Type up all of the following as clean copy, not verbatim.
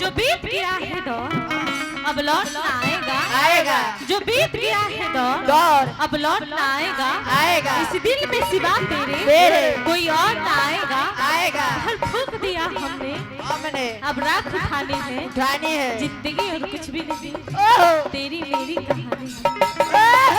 जो बीत गया है दौर अब लौट ना आएगा आएगा जो बीत गया है दौर दौर अब लौट ना आएगा आएगा इस दिल में सिवा तेरे कोई और ना आएगा आएगा हर फूंक दिया हमने हमने अब रात उठानी है उठानी है जिंदगी और कुछ भी नहीं ओहो तेरी मेरी कहानी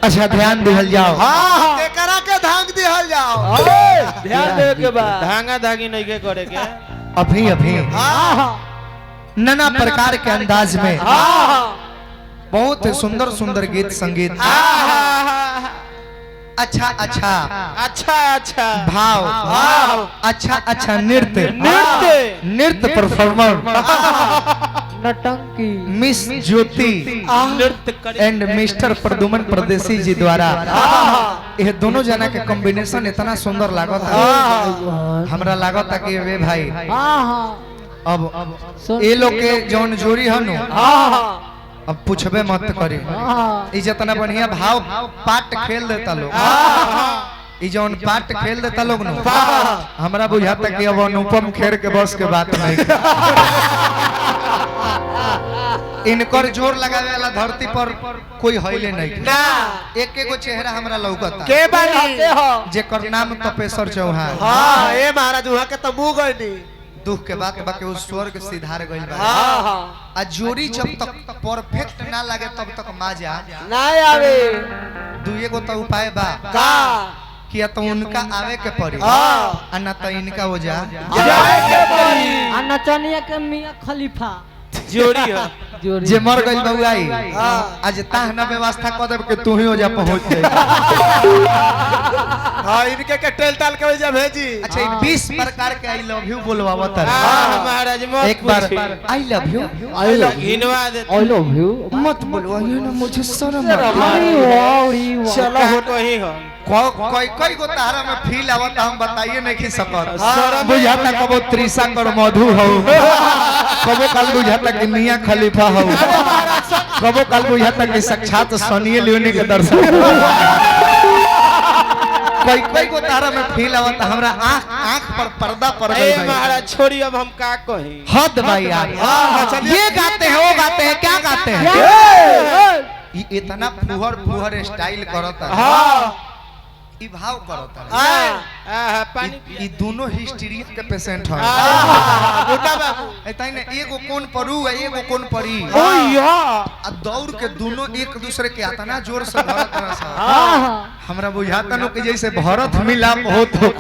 अच्छा ध्यान दिहल जाओ। हाँ केकरा के धांग दिहल जाओ। ध्यान दे के बाद धांगा धागी नहीं के करे के अभी अभी हाँ नाना प्रकार के अंदाज में बहुत सुंदर सुंदर गीत संगीत अच्छा अच्छा अच्छा अच्छा भाव अच्छा अच्छा नृत्य नृत्य नृत्य परफॉर्मर नटंकी मिस ज्योति नृत्य करे एंड मिस्टर प्रदुमन परदेसी जी द्वारा ये दोनों जना के कॉम्बिनेशन इतना सुंदर लागत है हमरा लागत है कि वे भाई अब ये लोग के जौन जोड़ी हनु अब पूछबे मत करी ई जितना बढ़िया भाव पाट खेल देता लोग ई जौन पाट खेल देता लोग नु हमरा बुझाता कि अब अनुपम खेर के बस के बात नहीं इनकर जोर लगावे वाला धरती पर कोई हईले नहीं ना एक एगो चेहरा हमरा लौकता के बानी जेकर नाम तपेश्वर चौहान हाँ ए महाराज वहाँ के तो मुँह गई दुख के बात बाकी उस स्वर्ग सिधार गइल बा हाँ हाँ आ जोड़ी जब तक परफेक्ट ना लगे तब तक मजा ना आवे दुए गो तो उपाय बा का किया तो उनका आवे के पड़ी हाँ आ ना तो इनका हो जा जाए के पड़ी आ नचनिया के मियां खलीफा जोड़ी है जोड़ी जे मर गइल बा आई हाँ। आज ताह ना व्यवस्था कर देब के तू ही हो जा पहुंच जाए हाँ इनके के टेल टाल के वजह भेजी अच्छा ये 20 प्रकार के आई लव यू बोलवावत है हाँ महाराज मत एक बार आई लव यू हिनवा दे आई लव यू मत बोलवाइए ना मुझे शर्म आती है। अरे वाह चलो हो तो ही हो कोई कोई को तारा में फील आवत हम बताइए नहीं कि सकत हाँ। बुझाता कबो त्रिशा कर मधु हो कबो कल बुझाता कि मियां खलीफा हो कबो कल बुझाता कि साक्षात सोनिए लियोनी के दर्शन कोई कोई को तारा में फील आवत हमरा आंख आंख पर पर्दा पड़ ए गई महाराज छोड़ी अब हम का कही हद भाई यार ये गाते हैं वो गाते हैं क्या गाते हैं ये इतना फुहर फुहर स्टाइल करता है हाँ ई भाव करता है पानी ई दोनों हिस्टीरिया के पेशेंट हैं मोटा बाबू एताई ने एगो कोन परू है एगो कोन परी ओ या आ दौड़ के दोनों एक दूसरे के इतना जोर से भरत रहा सा हमरा बुझाता नो कि जैसे भरत मिलाप हो तो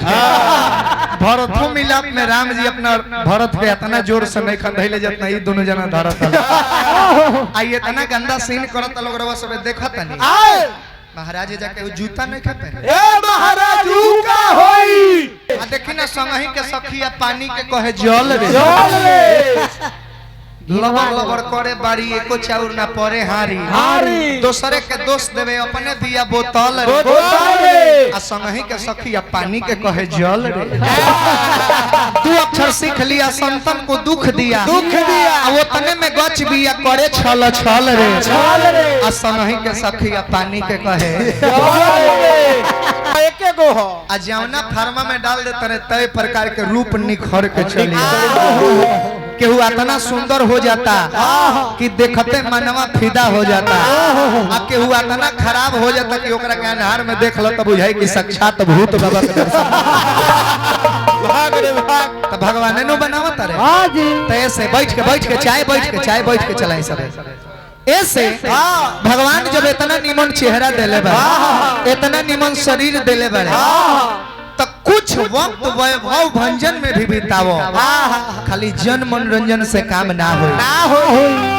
भरतो मिलाप में राम जी अपना भरत के इतना जोर से नहीं खंधैले जितना ई दोनों जना धरत आ ये इतना गंदा सीन करत लोग रवा सब देखत नहीं महाराज जाके जूता नहीं खाते ए महाराज का होई आ देखी ना संगही के सखिया पानी के कहे जल रे चल रे लबर लबर करे बारी एको चाउर ना परे हारी हारी। दोसरे के दोष देवे अपने दिया बोतल रे बोतल रे। आ संगही के सखिया पानी के कहे जल रे तू अक्षर सीख लिया संतन को दुख दिया आ वो तने में गच बिया करे छल छल रे आ संगही के सखिया पानी के कहे एक गो हो आ जौना फार्मा में डाल देते रहे तय प्रकार के रूप निखर के चली केहू इतना सुंदर हो जाता कि देखते मनवा फिदा हो जाता आ केहू इतना खराब हो जाता कि ओकरा के अनहार में देख लो तो बुझाई कि साक्षात भूत बाबा के दर्शन भाग रे भाग तो भगवान ने बनावत रे हां जी तो ऐसे बैठ के चाय बैठ के चलाई सब ऐसे भगवान जब इतना निमन चेहरा देले बा इतना निमन शरीर देले बा तो कुछ वक्त वैभव भंजन में भी बितावो खाली जन मनोरंजन से काम ना हो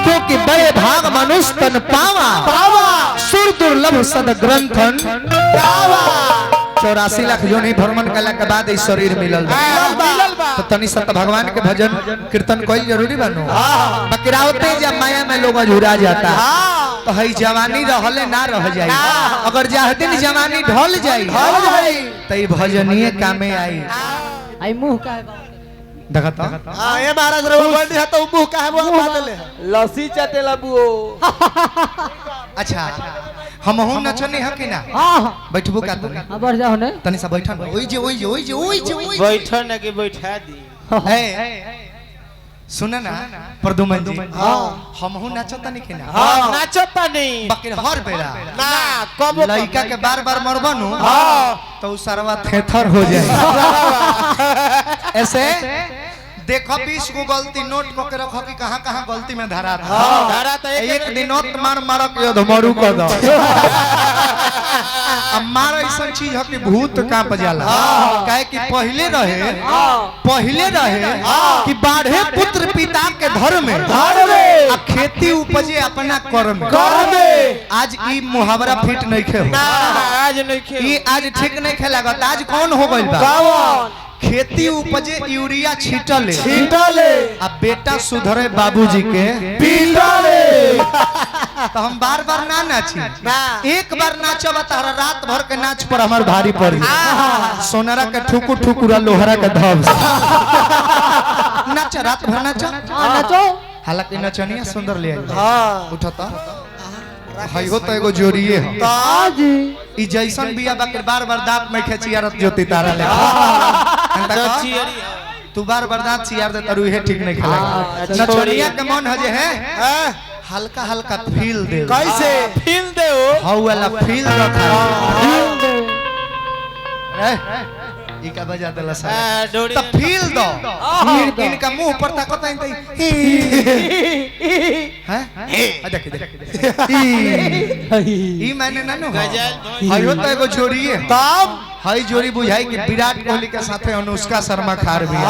क्योंकि बड़े भाग मनुष्य तन पावा सुर दुर्लभ सद ग्रंथन 84 लाख जोनी भ्रमण कला के बाद इस शरीर मिलल तो तनी सत भगवान के भजन कीर्तन कोई जरूरी बनो बकरावते जब माया में लोग अधूरा जाता तो हई जवानी रहले ना रह जाई अगर जाह दिन जवानी ढल जाई तो ई भजनीय कामे आई आई मुंह का है देखा तो हां ये महाराज रे बंडी है तो मुंह का है वो बात ले लस्सी चटेला बुओ अच्छा हम हूं नचनी है कि ना हां हां बैठबो का तनी अब बढ़ जाओ ने तनी सा बैठन ओई जे बैठो न कि बैठा दी सुन ना प्रदुमन जी हां हम हूं नचतनी कि ना हां नाचता नहीं बाकी हर बेरा ना कब लड़का के बार-बार मरबनु हां तो उ सरवा थेथर हो जाए ऐसे देखो 20 को गलती नोट को के रखो कि कहां-कहां गलती में धरा था धारा तो एक दिनोत मार के धमरू कर दो अब मार ऐसा चीज है कि भूत कांप जाला काहे कि पहले रहे कि बाढ़े पुत्र पिता के धर्म में आ खेती उपजे अपना कर्म में आज ई मुहावरा फिट नहीं खे ना आज नहीं खे ई आज ठीक नहीं खे लागत आज कौन हो गइल बा खेती उपजे यूरिया छीटले आ बेटा सुधरे बाबूजी के पीटले तो हम बार-बार ना नाची एक बार नाचब तारा रात भर के नाच पर हमार भारी पड़ी सोनारा के ठुकु ठुकुरा लोहरा के धब नाच रात भर नाच नाचो हालांकि नचनिया सुंदर ले आई हां उठता हई हो तो एगो जोड़िए हो हां जी ई जैसन बिया बाकर बार-बार दांत में खेचियारत ज्योति तारा ले तू बार-बार दांत चियार दे तरू हे ठीक नहीं खेला नचनिया के मन है जे है हल्का-हल्का फील दे कैसे फील दे ओ हाउ वाला फील रखा ई का बजा देला सा डोरी तो फील दो इनका मुंह पर ताकत है हैं देख ई मैंने ना नो गजल हई हो तो एगो जोड़ी है तब हई जोड़ी बुझाई कि विराट कोहली के साथे अनुष्का शर्मा खार भी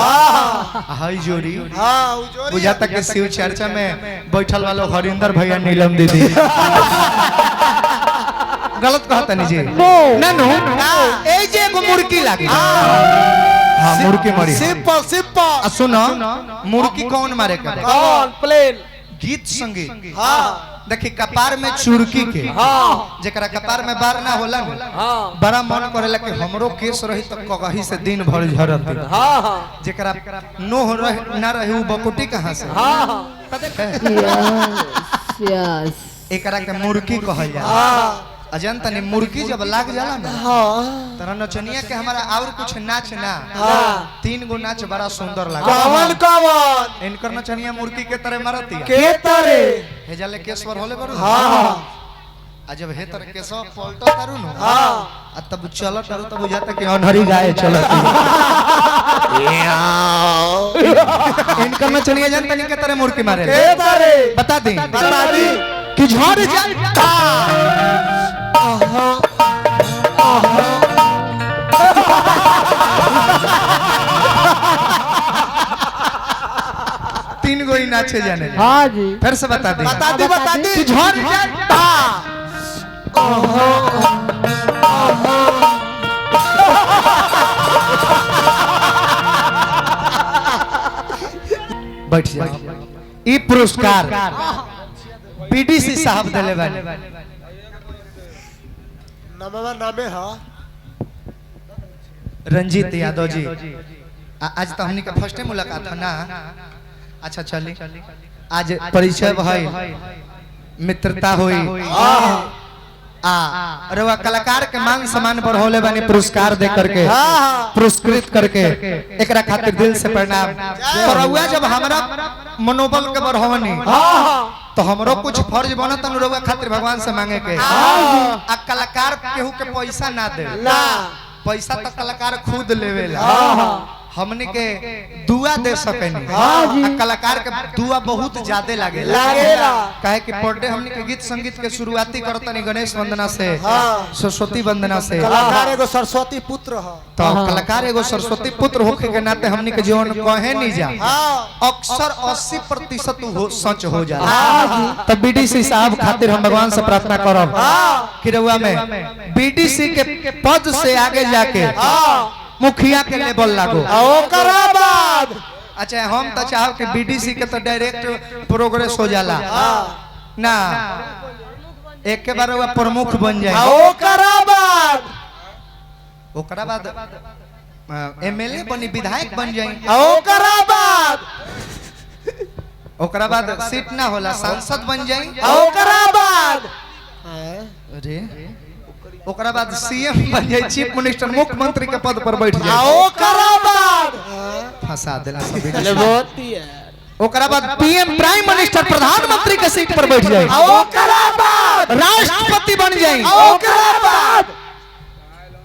हई जोड़ी हां उ जोरी बुझाता कि शिव चर्चा में बैठल वालों हरिंदर भैया नीलम दीदी गलत कहता नहीं जी ना नो ए जे एगो मुर्गी लागी हां मुर्गी मरी सिंपल सुनो मुर्गी कौन मारे के कौन प्लेन गीत संगीत हां देखी कपार में चुरकी के जेकरा कपार में बार ना होला न बड़ा मन करेला कि हमरो केस रही तो कगही से दिन भर झरत जेकरा नोह ना रहे उ बकुटी कहां से यस एकरा के मुर्गी कहल जाला अजन तने मुर्गी जब लाग जाला ना तरह नचनिया के हमारा और कुछ नाच ना 3 गो नाच बड़ा सुंदर लागे कौन इनकर नचनिया मुर्गी के तरह मारती के तारे हे जाले केसवर होले बरो आ जब हे तरह केसव पलटो तारू न आ तब चलत तारू तब बुझाता कि अनहरी गाय चलत इनकर नचनिया जन तनी के तरह मुर्गी मारे के तारे बता दी कि झड़ जा तीन गो ही नाचे जाने हां जी फिर से बता दी कि झड़ जा बैठ जा ई पुरस्कार पीडीसी साहब देले बानी नमवा नामे हा रंजीत यादव जी आज तो हमनी का फर्स्ट मुलाकात है ना अच्छा चली आज परिचय भाई मित्रता हुई रवा कलाकार के मान सम्मान बढ़ौले बानी पुरस्कार दे करके पुरस्कृत करके एकरा खातिर दिल से प्रणाम तो रउआ जब हमरा मनोबल के बढ़ावनी तो हमरो कुछ फर्ज बनत रउआ खातिर भगवान से मांगे के आ कलाकार केहू के पैसा ना दे पैसा तो कलाकार खुद लेवेला हमने के दुआ दे सकेनी कलाकार के दुआ बहुत ज्यादा लागेला काहे कि पर डे हमने के गीत संगीत के शुरुआती करतनी गणेश वंदना से सरस्वती वंदना से कलाकार एगो सरस्वती पुत्र ह तो कलाकार एगो सरस्वती पुत्र होके के नाते हमने के जीवन कहे नहीं जा अक्सर 80% हो सच हो जाला तब बीडीसी साहब खातिर हम भगवान से प्रार्थना करब कि रउआ में बीडीसी के पद से आगे जाके मुखिया के लेवल लागो ओकरा बाद अच्छा हम तो चाहब कि बीडीसी के तो डायरेक्ट प्रोग्रेस हो जाला ना एक के बार वो प्रमुख बन जाए ओकरा बाद एमएलए बनी विधायक बन जाई ओकरा बाद सीट ना होला सांसद बन जाई अरे ओकरा बाद सीएम बन जाई चीफ मिनिस्टर मुख्यमंत्री के पद पर बैठ जाई फंसा देला सब ओकरा बाद पीएम प्राइम मिनिस्टर प्रधानमंत्री के सीट पर बैठ जाई राष्ट्रपति बन जाई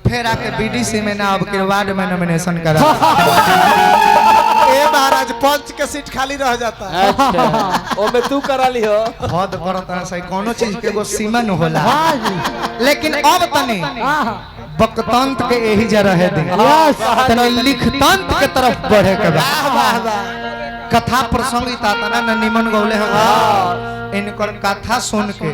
फिर आके बीडीसी में ना अब के वार्ड में नॉमिनेशन करा ए महाराज पंच के सीट खाली रह जाता है ओमे तू करा ली हो हद करता सही कोनो चीज के एगो सीमा न होला लेकिन अब तनी वक्तंत्र के यही जगह है दे तनी लिखतंत्र के तरफ बढ़े के बा कथा प्रसंगिता तना न निमन गौले हम इनकर कथा सुन के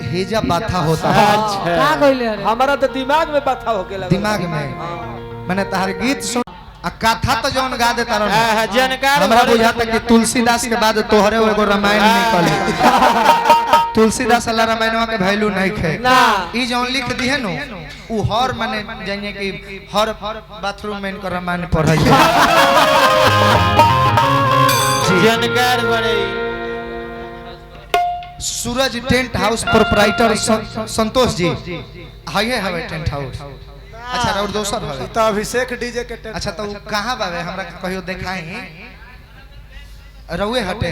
हेजा बाथा होता है का कइले रे हमारा तो दिमाग में बाथा होके लगा दिमाग में मैंने तहार गीत सुन आ कथा तो जौन गा देता रहो जानकार हमरा बुझाता कि तुलसीदास के बाद तोहरे एगो रामायण निकल तुलसीदास अल्लाह रामायणवा के वैल्यू नहीं खे ना ई जौन लिख दिए नु उ हर माने जानिए कि हर बाथरूम में इनकर रामायण पढ़ै जानकार बड़े सूरज tent house proprietor Santosh ji हाइए हवे टेंट हाउस अच्छा और दोसर हवे तो अभिषेक डीजे के टेंट अच्छा तो उ कहां बावे हमरा कहियो देखाई रउए हटे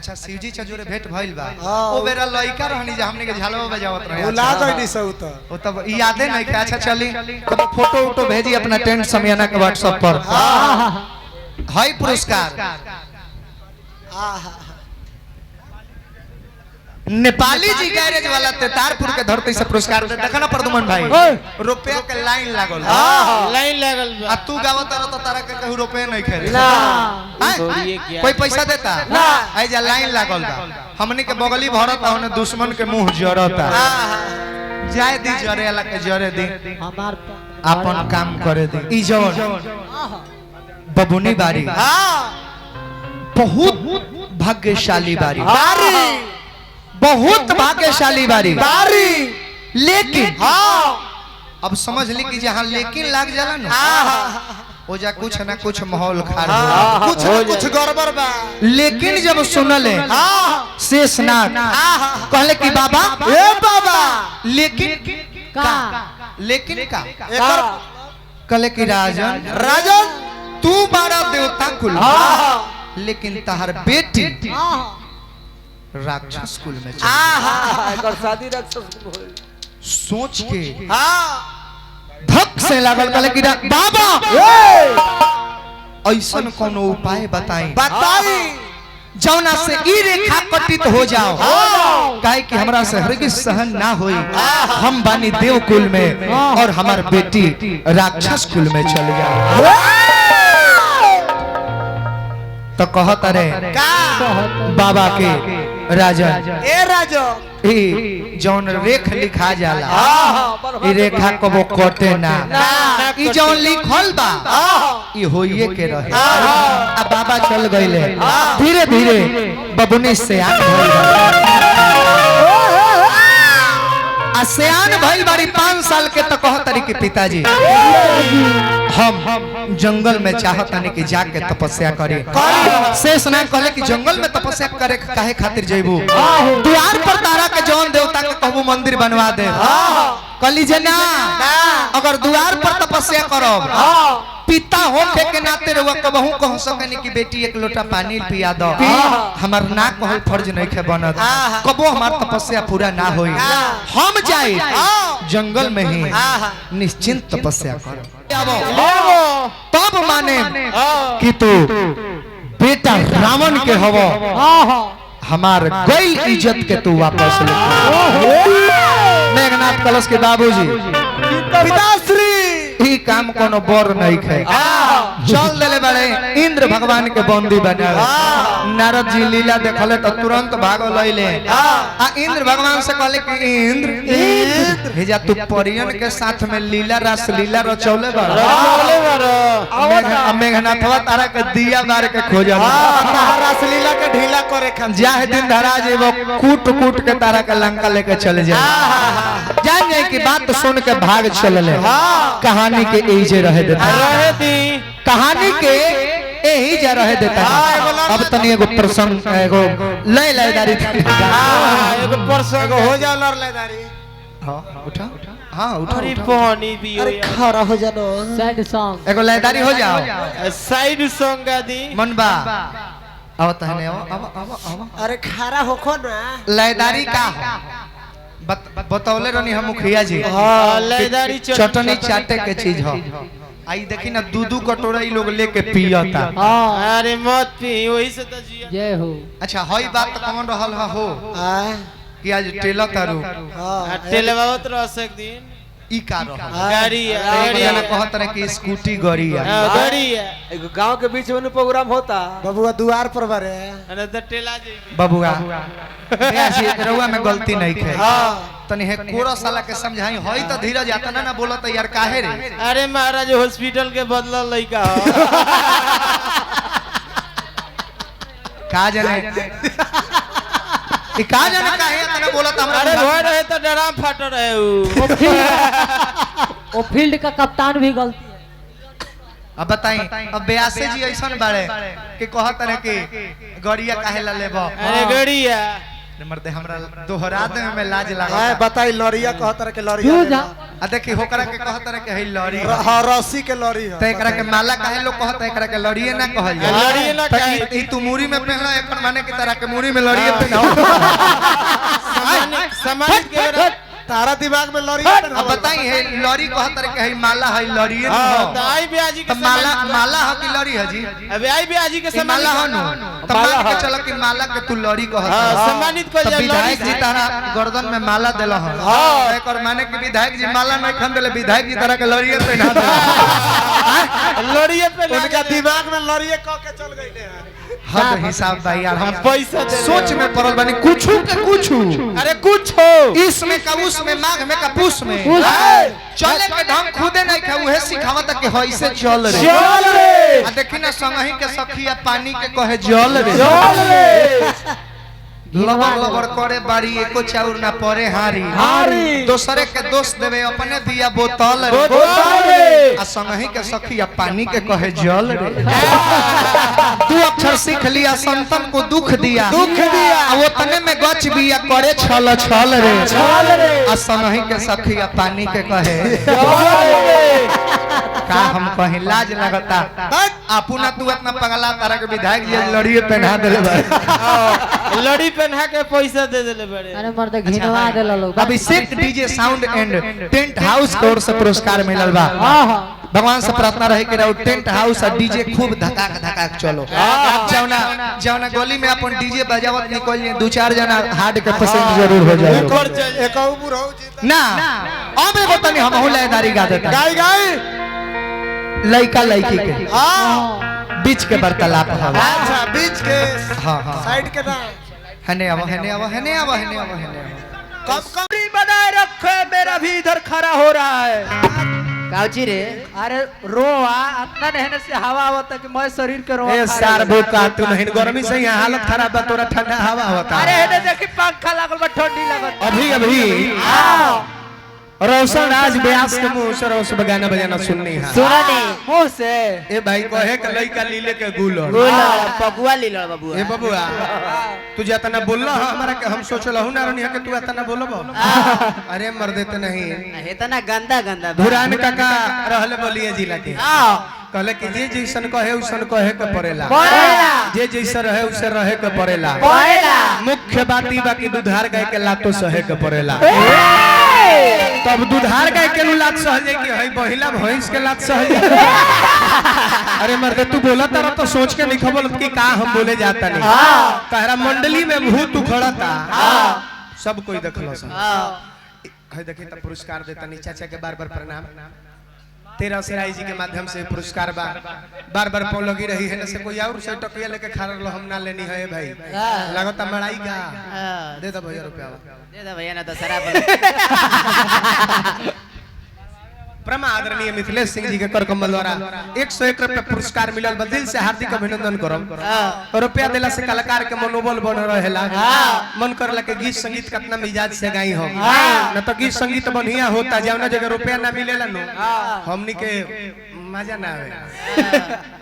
अच्छा शिवजी चजोरे भेंट भइल बा ओ बेरा लइका रहनी जे हमनी के झालवा बजावत रहे भुला गइनी सब तो ओ तब यादे नहीं के अच्छा चली तब फोटो उटो भेजी अपना टेंट समियाना के व्हाट्सएप पर हाई पुरस्कार नेपाली जी गैरेज वाला तेतारपुर के धरती से पुरस्कार दे देखना प्रदुमन भाई रुपया के लाइन लागल लाइन लागल आ तू गावत रह तो तारा के कहू रुपया नहीं खेल ना कोई पैसा देता ना आई जा लाइन लागल बा हमनी के बगली भरत आ दुश्मन के मुंह जरता जाय दी जरे वाला के जरे दी हमार अपन काम करे दी ई जवन बबुनी बारी बहुत भाग्यशाली बारी बहुत भाग्यशाली बारी लेकिन अब समझ ली कि जहाँ लेकिन लाग जाला ना हो जा कुछ ना कुछ माहौल खराब कुछ ना कुछ गड़बड़ बा लेकिन जब सुनले शेषनाग कहले कि बाबा ए बाबा लेकिन का लेकिन का एकर कहले कि राजन राजन तू बड़ा देवता कुल लेकिन तहार बेटी राक्षस कुल में चली एकर शादी राक्षस होई सोच के धक से लागल कहले कि बाबा ऐसन कोनो उपाय बताई जौना से ई रेखा कटित हो जाओ काहे कि हमरा से हरगिज सहन ना होई हम बानी देव कुल में और हमार बेटी राक्षस कुल में चल जाए तो कहत रे बाबा के राजन ए राजन ई जौन रेख लिखा जाला ई रेखा कबो कटे ना ई जौन लिखल बा ई होइए के रहे आ बाबा चल गइले धीरे धीरे बबुनी से आन आ सियान भइल बारी 5 साल के तो कहतरी कि पिताजी हम जंगल में चाहतानी कि जाके तपस्या करे शेषनाग कहले कि जंगल में तपस्या करे काहे खातिर जइबू द्वार पर तारा के जौन देवता के कहबू मंदिर बनवा दे कली जना अगर द्वार पर तपस्या करब पिता होके के नाते रहुआ कबहू कह सकनी कि बेटी एक लोटा पानी पिया दो हमार ना कहल फर्ज नहीं खे बनत कबो हमार तपस्या पूरा ना होई हम जाई जंगल में ही निश्चिंत तपस्या करो तब माने कि तू बेटा रावण के हवो हमार गई इज्जत के तू वापस ले मेघनाथ कलश के बाबूजी पिताश्री ई काम कोनो बर नहीं खे चल देले बड़े इंद्र भगवान के बंदी बनावे नारद जी लीला देखले तो तुरंत भागो लइले आ इंद्र भगवान से कहले कि इंद्र भेजा तू परियन के साथ में लीला रस लीला रचौले बा मेघनाथवा तारा के दिया मार के खोजल रासलीला के ढीला करे खान जाहे दिन धरा जे वो कूट कूट के तारा के लंका लेके चले जाए जान जाए की बात सुन के भाग चलले कहानी के एजे रहे देता रहे दी कहानी के यही जा रहे देता अब तनी एगो प्रसंग एगो लय लयदारी एगो परसों हो जा लड़ लेदारी उठा हाँ उठा अरे पानी भी अरे खरा हो जानो सैड सॉन्ग एगो लयदारी हो जाओ साइड सॉन्ग दी मनबा आओ तहने आओ अरे खरा होखो ना लयदारी का बतौले रहनी हम मुखिया जी लयदारी चटनी चाटे के चीज हो आई देखी ना दूधू कटोरा ई लोग लेके पियता हाँ अरे मत पी वही से तो जिया जय हो अच्छा हई बात कौन रहल हो कि आज टेला तारू टेलवावत रह एक दिन ई का रहल गाड़ी गाड़ी ना कहत रहे कि स्कूटी गाड़ी है गाड़ी है एगो गांव के बीच में प्रोग्राम होता बबुआ द्वार पर बरे अरे तो टेला जी बबुआ ऐसी रउआ में गलती नहीं है तनी है कोरा साला के समझाई हई त धीरज आता ना बोलत यार काहे रे अरे महाराज हॉस्पिटल के बदला लइका का जाने ई का जाने काहे तना बोलत हमरा अरे भय रहे तो डराम फाट रहे वो फील्ड का कप्तान भी गलती है अब बताई अब ब्यासे जी ऐसन बाड़े कि कहत रहे कि गड़िया काहे ला लेबो अरे गड़िया मर्दे हमरा दोहरा दे में लाज लागा हां बताई लॉरिया कहत रहे के लॉरिया आ देखी होकरा के कहत रहे के हई लॉरी हां रस्सी के लॉरी है त एकरा के माला काहे लोग कहत एकरा के लॉरिए ना कहल जाए लॉरिए ना कहे ई तू मूरी में पहना एकर माने की तरह के मूरी में लॉरिए पहनाओ सामान के तारा दिमाग में लॉरी अब बताई है लॉरी कहत रहे के हई माला हई लॉरिए ना तो आई ब्याजी के माला माला हो कि लॉरी है जी अबे आई ब्याजी के ई सामान माला हो नु त मान के चल कि माला के तू लॉरी कहत हां सम्मानित कर जा विधायक जी तारा गर्दन में माला देला हन हां एकर माने कि विधायक जी माला नहीं खन देले विधायक जी तरह के लॉरिए पहना दे लॉरिए पे उनका दिमाग में लॉरिए कह के चल गईले हैं हद हिसाब भाई यार हम पैसा दे सोच में पड़ल बनी कुछू के कुछू अरे कुछ हो इसमें का उसमें माघ में का पुष में चले के ढंग खुदे नहीं के उहे सिखावत कि होइसे चल रे चल रे आ देखी ना संगही के सखिया पानी के कहे जल रे लबर लबर करे बाड़ी एको चाउर ना परे हारी दोसरे के दोस्त देवे अपने दिया बोतल रे आ संगही के सखिया पानी के कहे जल रे तू अक्षर सीख लिया संतन को दुख दिया आ वो तने में गच बिया करे छल छल रे आ संगही के सखिया पानी के कहे का हम कहीं लाज लगता अपना तू इतना पगला तारा के विधायक जी लड़िए पहना देले भाई लड़ी पहना के पैसा दे देले बड़े अरे मर्द घिनवा देला लोग Abhishek DJ sound and tent house की ओर से पुरस्कार मिलल बा हां हां भगवान से प्रार्थना रहे कि रहो टेंट हाउस और डीजे खूब धकाक धकाक चलो जौना गली में अपन डीजे बजावत निकल जाए दो चार जना हार्ट के पेशेंट जरूर हो जाए ऊपर चल एक उम्र हो जीता ना अब एगो तनी हमहु लयदारी गा देता गाय गाय लइका लइकी के हां बीच के वार्तालाप हवा अच्छा बीच के हां हां साइड के ना हने आवा हने आवा हने आवा हने आवा हने आवा कब कब बनाए रखे मेरा भी इधर खड़ा हो रहा है काउची रे अरे रोआ अपना रहने से हवा आवता कि मैं शरीर के रोआ ए सार भूखा तू नहीं गर्मी से यहाँ हालत खराब बा तोरा ठंडा हवा होता अरे हेने देखी पंखा लागल बा ठंडी लागत अभी अभी रोशन राज व्यास के मुंह से रोश बगाना बजाना सुननी है सुना नहीं मुंह से ए भाई कहे के लइका लीले के गुलो पगुआ लीला बाबू ए बबुआ तू जतना बोलला हमारा के हम सोचल हूं ना रनी के तू इतना बोलबो अरे मर देते नहीं इतना गंदा गंदा धुरान काका रहले बोलिए जिला के कहले कि जे जैसन कहे उसन कहे के पड़ेला जे जैसा रहे उसे रहे के पड़ेला मुख्य बात ई बाकी दुधार गाय के लातो सहे के पड़ेला तब दुधार गाय के लात सहजे कि हई बहिला भैंस के लात सहजे अरे मर्दे तू बोला तारा तो सोच के नहीं खबर कि का हम बोले जाता नहीं तारा मंडली में भूत उखड़ता सब कोई देखलो सा हई देखी त पुरस्कार देता नी चाचा के बार-बार प्रणाम तेरा सिराई जी के माध्यम से पुरस्कार बार-बार पौ लगी रही है न से कोई और से टकिया लेके खा रहलो हम ना लेनी है भाई लगता मड़ाई का दे दो भैया रुपया दे दे भैया ना तो शराब प्रमा आदरणीय मिथिलेश सिंह जी के कर कमल द्वारा 101 रुपया पुरस्कार मिलल बा। दिल से हार्दिक अभिनंदन करब। रुपया देला से कलाकार के मनोबल बन रहेला। मन करला के गीत संगीत कितना मिजाज से गाई हो न तो गीत संगीत बढ़िया होता जौना जगह रुपया ना मिलेला नो हमनी के मजा ना आवे।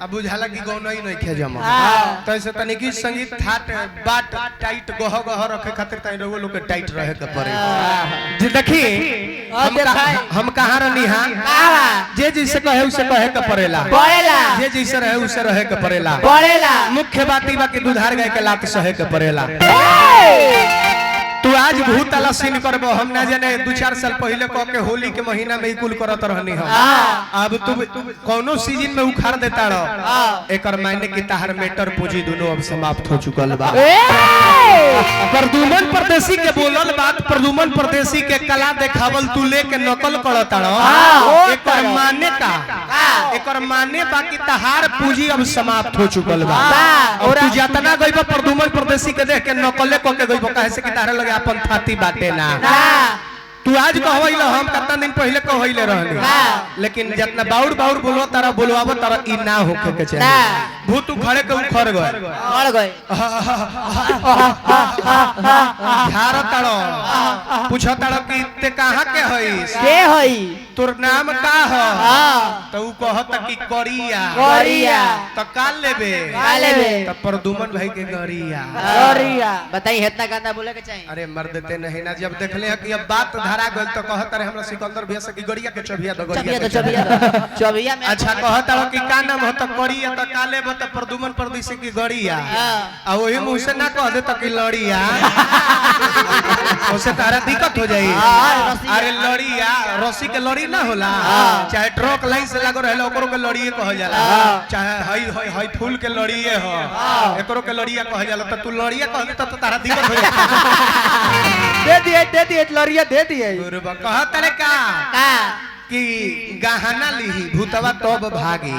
अब बुझाला कि गौनो ही नहीं खे जमा तो ऐसे तनी गीत संगीत ठाट बाट टाइट गह गह रखे खातिर तई लोग लोग के टाइट रहे के पड़े। जी देखी हम कहां रहनी हां जे जैसे कहे उसे कहे के पड़ेला जे जैसे रहे उसे रहे के पड़ेला। मुख्य बात ई बा कि दुधार गाय के लात सहे के पड़ेला। तू आज भूत वाला सीन करबो हम ना जाने 2-4 साल पहले कह के होली के महीना में ही कुल करत रहनी हम। अब तू कोनो सीजन में उखाड़ देता रह एकर मायने कि ताहर मेटर पूंजी दोनों अब समाप्त हो चुकल बा। प्रदुमन परदेसी के बोलल बात प्रदुमन परदेसी के कला देखावल तू लेके नकल करत रह एकर माने बा कि ताहार पूंजी अब समाप्त हो चुकल बा। और तू जतना गइबा प्रदुमन परदेसी के देख के नकले क के गइबा काहे से कि तारे लगे अपन थाती बाटे ना। तू आज कहवइल हम कितना दिन पहले कहवइले रहनी लेकिन जितना बाउर बाउर बोलवा तारा बोलवाबो तारा ई ना होके के चाहिए। भूत खड़े के उखड़ गए झार ताड़ो पूछो ताड़ो कि ते कहां के हई तोर नाम का ह तो ऊ कहत कि करिया तो काल लेबे तो प्रदुमन भाई के गरिया बताई इतना गाना बोले के चाहिए। अरे मर देते नहीं ना जब देखले है कि अब बात धरा गल तो कहत रहे हमरा सिकंदर भैया से कि गरिया के चबिया दो चबिया में अच्छा कहत रहो कि का नाम हो तो करिया तो काले बत प्रदुमन परदेसी की गरिया आ वही मुंह से ना कह दे तो कि लड़िया उससे तारा दिक्कत हो जाई। अरे लड़िया रस्सी के लड़ी ना होला चाहे ट्रक लाइन से लागो रहला ओकरो के लड़िए कहल जाला चाहे हई फूल के लड़िए हो एकरो के लड़िया कहल जाला तो तू लड़िया कह दे तो तारा दिक्कत हो जाई। दे दिए लड़िया दे दिए गुरुबा कहत रे का कि गहना लिही भूतवा तब भागी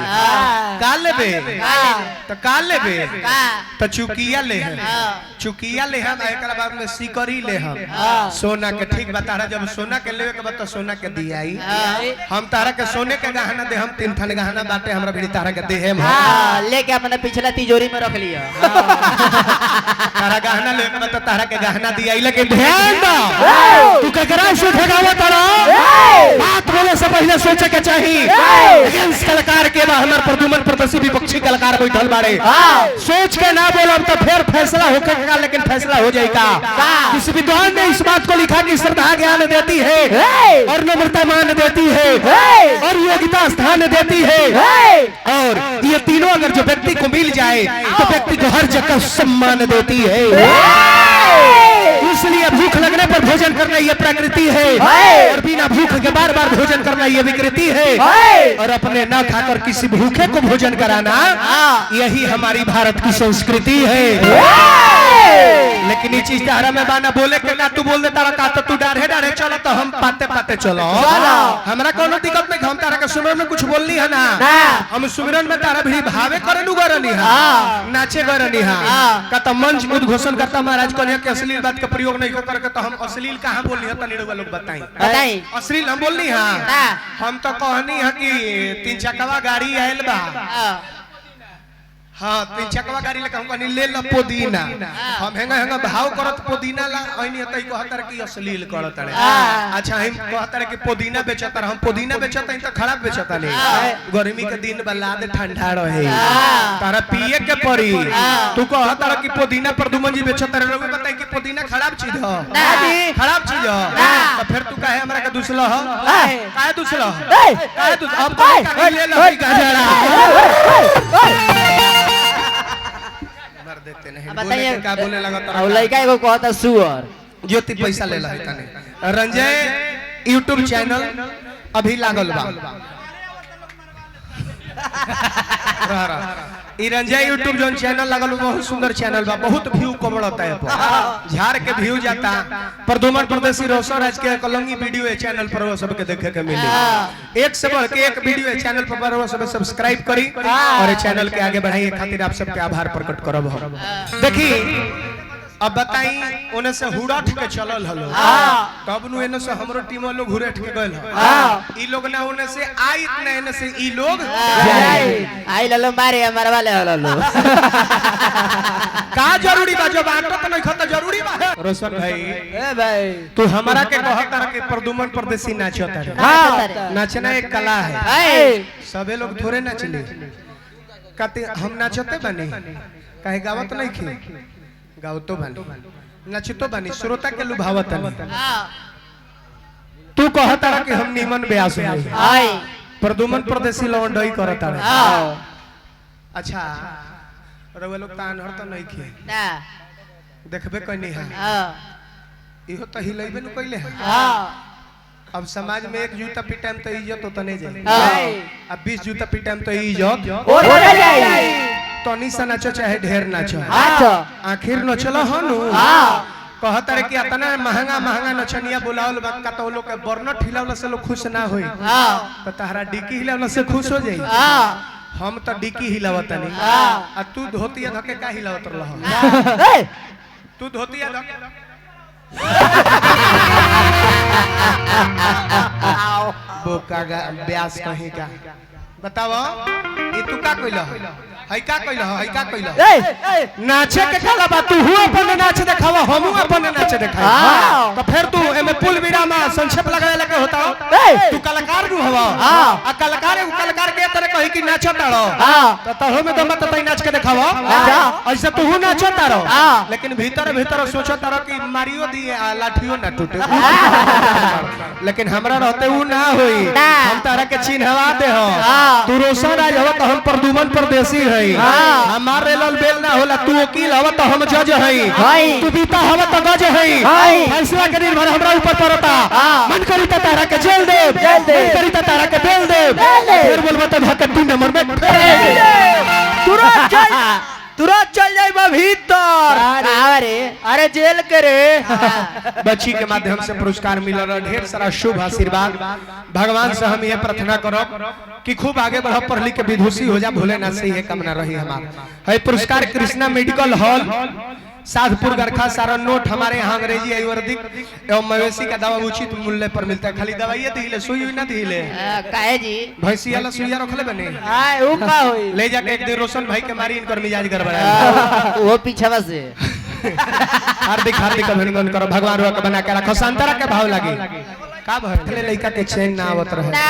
का लेबे तो का लेबे तो चुकिया ले हम एकरा बाद में सिकरी ले हम सोना के ठीक बता रहा जब सोना के लेवे के बाद तो सोना के दियाई हम तारा के सोने के गहना दे हम 3 ठन गहना बाटे हमरा भी तारा के दे हम लेके अपने पिछला तिजोरी में रख लिया तारा गहना लेवे के बाद तो तारा के गहना दियाई लेकिन ध्यान दो तू ककरा से ठगावा तारा बात बोले से पहले सोचे के चाहिए। अगेंस्ट कलाकार के बा हमर प्रदुमन परदेसी विपक्षी कलाकार बैठल बाड़े सोच के ना बोलब तो फिर फैसला होगा लेकिन फैसला हो जाएगा। इस विद्वान ने इस बात को लिखा कि श्रद्धा ज्ञान देती है और नम्रता मान देती है और योग्यता स्थान देती है और ये तीनों अगर जो व्यक्ति को मिल जाए तो व्यक्ति को हर जगह सम्मान देती है। इसलिए भूख लगने पर भोजन करना ये प्रकृति है और बिना भूख के बार बार भोजन करना ये विकृति है और अपने न खाकर किसी भूखे को भोजन कराना यही हमारी भारत की संस्कृति है। लेकिन ये चीज तारा में बाना बोले के ना तू बोल दे तारा का तो तू डाढ़े चलो तो हम पाते चलो हमरा कोनो दिक्कत नहीं। हम तारा के सुमिरन में कुछ बोलनी है ना हम सुमिरन में तारा भी भावे करे नु गरनी है नाचे गरनी है का तो मंच उद्घोषण करता महाराज कन्या के अश्लील बात का प्रयोग नहीं करके तो हम अश्लील कहां बोलनी है तनी लोग बताई अश्लील हम बोलनी है हम तो कहनी है कि 3 चक्का गाड़ी आयल बा हाँ 3 चक्का गाड़ी लेके हम कहनी ले ल पुदीना हम हेंगा भाव करत पुदीना ला ओइनी तई कहत रे कि अश्लील करत रे अच्छा हम कहत रे कि पुदीना बेचत हम पुदीना बेचत त खराब बेचत नहीं गर्मी के दिन बा लाद ठंडा रहे तारा पिए के पड़ी तू कहत रे कि पुदीना प्रदुमन जी बेचत रे लोग बताई कि पुदीना खराब चीज हो खराब चीज हो तो फिर तू काहे हमरा के दूसला हो काहे दूसला काहे तू अब ले लो गजरा देते नहीं बताइए क्या बोले लगा और लड़का एगो कहता सुअर ज्योति पैसा ले ला तने रंजय YouTube चैनल अभी लागल बा ई रंजय YouTube जोन चैनल लागल बहुत सुंदर चैनल बा बहुत व्यू कमड़ता है पर झाड़ के व्यू जाता प्रदुमन परदेसी रोशन राज के कलंगी वीडियो है चैनल पर वो सबके देखे के मिले एक से बढ़ के एक वीडियो है चैनल पर वो सब सब्सक्राइब करी और चैनल के आगे बढ़ाइए खातिर आप सबके आभार प्रकट करब हम। देखी अब बताई ओने से हुड़ठ के चलल हलो तब नु एने से हमरो टीम लोग हुड़ठ के गइल ई लोग ना ओने से आई ना एने से ई लोग आई ललो मारे हमारे वाले हलो का जरूरी बा जो बांटो त नहीं खत जरूरी बा रोशन भाई ए भाई तू हमरा के कहत रह के प्रदुमन परदेसी नाचता है हां नाचना एक कला है ए सबे लोग थोड़े नाचले कहते हम नाचते बने काहे गावत नहीं खी गावतो बने नाचतो बने श्रोता के लुभावत नहीं तू कहत रह कि हम नीमन ब्यास है आई प्रदुमन परदेसी लौंडई करत है हां अच्छा रवे लोग तान हर त नहीं खी ना देखबे कनी है हां इहो त हिलैबे न कइले है हां अब समाज में एक जूता पिटाम तो इज्जत होता नहीं जाए हां अब 20 जूता पिटाम तो इज्जत हो जाई तनी सा नाचो चाहे ढेर नाचो अच्छा आखिर न चलो हनु हां कहत रे कि इतना महंगा महंगा नचनिया बुलावल बा का तो लोग के बर्नट हिलावला से लोग खुश ना होई हां तो तहरा डिकी हिलावला से खुश हो जाई हां हम तो डिकी हिलावत नहीं हां आ तू धोतिया धके का हिलावत रह ए तू धोतिया धके बोका ब्यास कहीं का बताओ ये तू का कइला है का कइला है का कइला ए नाचे के काला बा तू हु अपन नाच देखावा हमहु अपन नाच देखावा हां तो फिर तू एमे पुल विराम संक्षेप लगावे लगे होता तू कलाकार नु हवा हां आ कलाकार के तरह कहि कि नाचत तारो हां तो तहो में दम तई नाच के देखावा ऐसे तू हु नाचत तारो लेकिन भीतर भीतर सोचत तारो कि मारियो दिए लाठियो ना टूटे लेकिन हमरा रहते उ ना होई हम तारा के चिन्हवा दे हो तू रोशन राज हो तो हम प्रदुमन परदेसी है हमारे लाल बेल ना होला तू वकील हवा तो हम जज है तू बीता हवा तो गज है फैसला के निर्भर हमरा ऊपर पड़ता मन करी त तारा के जेल दे मन करी त तारा के बेल दे फिर बोलबो त धक्का 2 नंबर में तुरंत चल जाई बा भीतर अरे अरे जेल के रे बच्ची के माध्यम से पुरस्कार मिलल रहा ढेर सारा शुभ आशीर्वाद भगवान से हम ये प्रार्थना करब कि खूब आगे बढ़ब पढ़ लिख के विदुषी हो जा भूले ना से ये कामना रही हमार है पुरस्कार कृष्णा मेडिकल हॉल साधपुर गरखा सारा नोट हमारे यहाँ अंग्रेजी आयुर्वेदिक एवं मवेशी का दवा उचित मूल्य पर मिलता है खाली दवाई दिले सुई ना दिले काहे जी भैंसी वाला सुइया रखले बने हां ऊ का होई ले जाके एक दिन रोशन भाई के मारी इनकर मिजाज गड़बड़ा वो पीछे से हार्दिक हार्दिक अभिनंदन करो भगवान रुआ के बना के रखो संतरा के भाव लागी का भटले लइका के चैन ना आवत रहे ना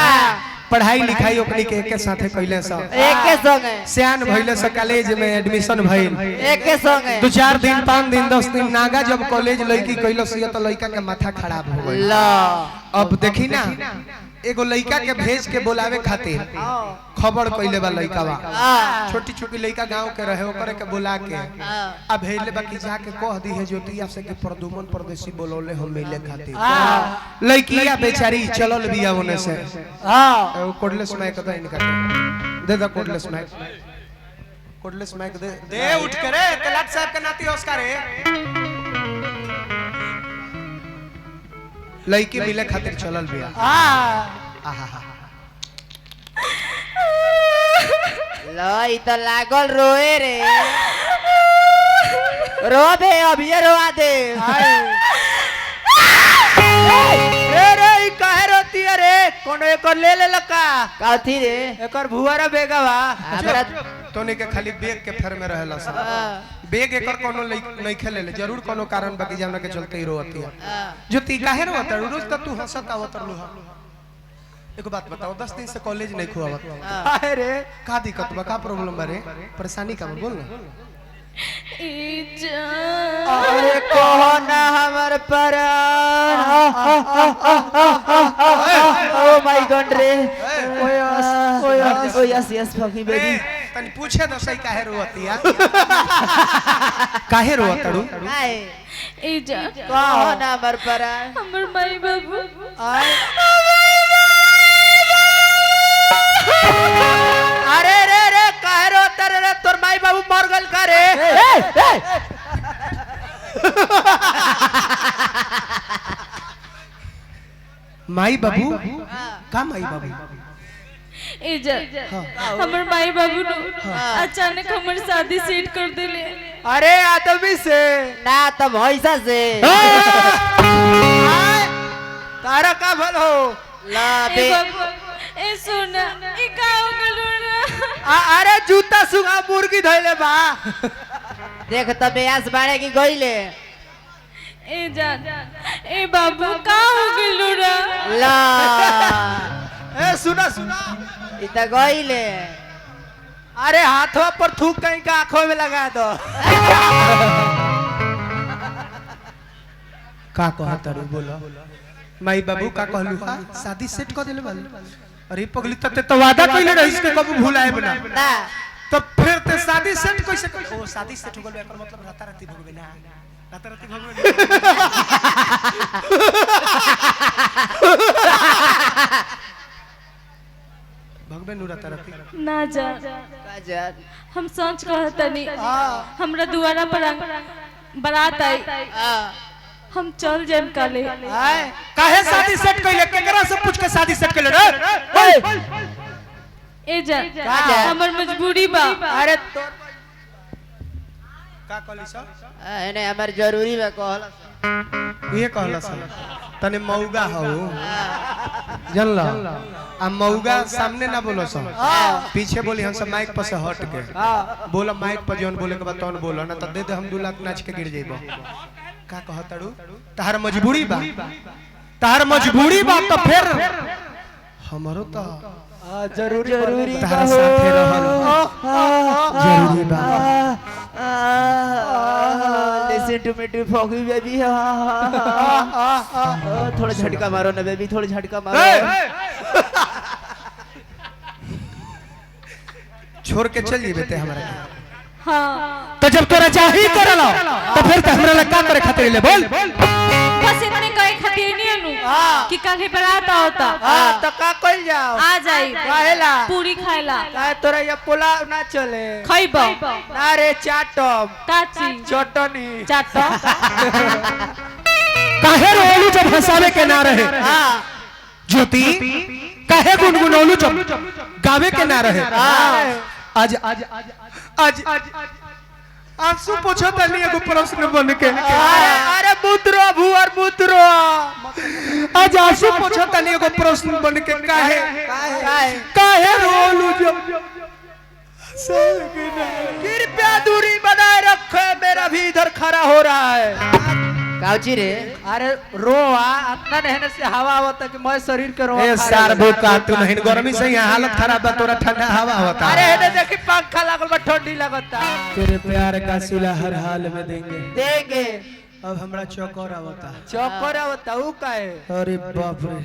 पढ़ाई लिखाई ओकनी के एक साथे कइले स एक के संग है सियान भइले से कॉलेज में एडमिशन भइल एक के संग है 2-4 दिन 5 दिन 10 दिन नागा जब कॉलेज लड़की कइलो से तो लइका के माथा खराब हो गइल ला अब देखी ना एगो लइका के भेज के बुलावे खातिर खबर कइले बा लइकावा छोटी छोटी लइका गांव के रहे ओकरे के बुला के अब भेजले बाकी जाके कह दी है ज्योतिया से के प्रदुमन परदेसी बोलौले हम मिले खातिर लइकिया बेचारी चलल बिया ओने से हां कोडलेस माइक दे इनका दे दे कोडलेस माइक दे उठ के रे तलाट साहब के नाती ऑस्कर रे लइकी मिले खातिर चलल बिया लो ई तो लागल रोए रे रो बे अब ये रोआ दे रे रे ई काहे रोती है रे कोनो एकर ले ले लका काथी रे एकर भुआरा बेगावा हमरा तोने के खाली बेग के फेर में रहेला सब बेग एकर कोनो नहीं खेले ले जरूर कोनो कारण बाकी जाना के चलते ही रोती है जो ती काहे रोता रोज त तू हंसत आवत रहलू एको बात बताओ 10 दिन से कॉलेज नहीं खुआवत काहे रे का दिक्कत बा का प्रॉब्लम बा रे परेशानी का बोल ना अरे कहो ना हमर प्राण ओ माय गॉड रे ओ यस यस फकी बेबी तनी पूछे तो सही काहे रोती है काहे रोतड़ू काहे एजा कहो ना हमर प्राण हमर माई बाबू अरे रे रे काहे रोता रे तोर माई बाबू मर गल का रे माई बाबू का माई बाबू एजा हमर माई बाबू नो अचानक हमर शादी सेट कर देले अरे आदमी से ना तो भैंसा से तारा का भल हो ला ए बे बाबू ए सुन ई का हो गलू ना अरे जूता सुगा मुर्गी धइले बा देख तो बेयास बाड़े की गईले ए जान ए बाबू का हो गलू ना ला ए सुना सुना इता गईले अरे हाथों पर थूक कहीं का आंखों में लगा दो का कहत रू बोलो माई बाबू का कहलू हा शादी सेट कर देले बाल अरे पगली तते तो वादा कइले रहिस के कबू भूलाए बना ना तो फिर ते शादी सेट कैसे कर ओ शादी सेट हो गल एकर मतलब राताराती भगवे ना राताराती भगवे नु राताराती ना जा काजल हम सोच कहतनी हमरा दुआरा पर बारात आई हम चल जाम काले काहे शादी सेट कइले केकरा से पूछ के शादी सेट कइले रे ए जान हमर मजबूरी बा अरे का कहली स एने हमर जरूरी बा कहल ये कहला स तने मौगा हो जानला आ मौगा सामने ना बोलो स पीछे बोली हम सब माइक पर से हट के बोला माइक पर जोन बोले के बाद तौन बोलो ना त दे दे हम 2 लाख नाच के गिर जइबो का कहतड़ू तहार मजबूरी बा तहार मजबूरी बा तो फिर हमरो तो जरूरी तहार साथे रहल जरूरी बा listen to me to foggy baby थोड़ा झटका मारो ना बेबी थोड़ा झटका मारो छोड़ के चल जीबे ते हमरा हां तो जब तोरा चाही करलो तो फिर ते हमरा ला का करे खातिर ले बोल बस इतने कहे खातिर नहीं अनु कि काले बारात होता तो का कइल जाओ आ जाई काहेला पूरी खाएला काहे तोरा ये पुलाव ना चले खइबो ना रे चाटम काची चटनी चाट काहे रोलू जब हंसावे के ना रहे ज्योति काहे गुनगुनौलू जब गावे के ना रहे आज आज आज आज आंसू पूछो तनी एगो प्रश्न बन के अरे मुद्रो भुवर मुद्रो आज आंसू पूछो तनी एगो प्रश्न बन के काहे काहे रोलू जब कृपया दूरी बनाए रखे मेरा भी इधर खड़ा हो रहा है काउची रे अरे रोआ इतना रहने से हवा आवता कि मैं शरीर के रोआ ए सारबो का तू नहीं गर्मी से यहाँ हालत खराब बा तोरा ठंडा हवा होता अरे हेने देखी पंखा लागल बा ठंडी लगता तेरे प्यार का सिला हर हाल में देंगे देंगे अब हमरा चौकोर आवता चौकर आवता ऊ काहे अरे बाप रे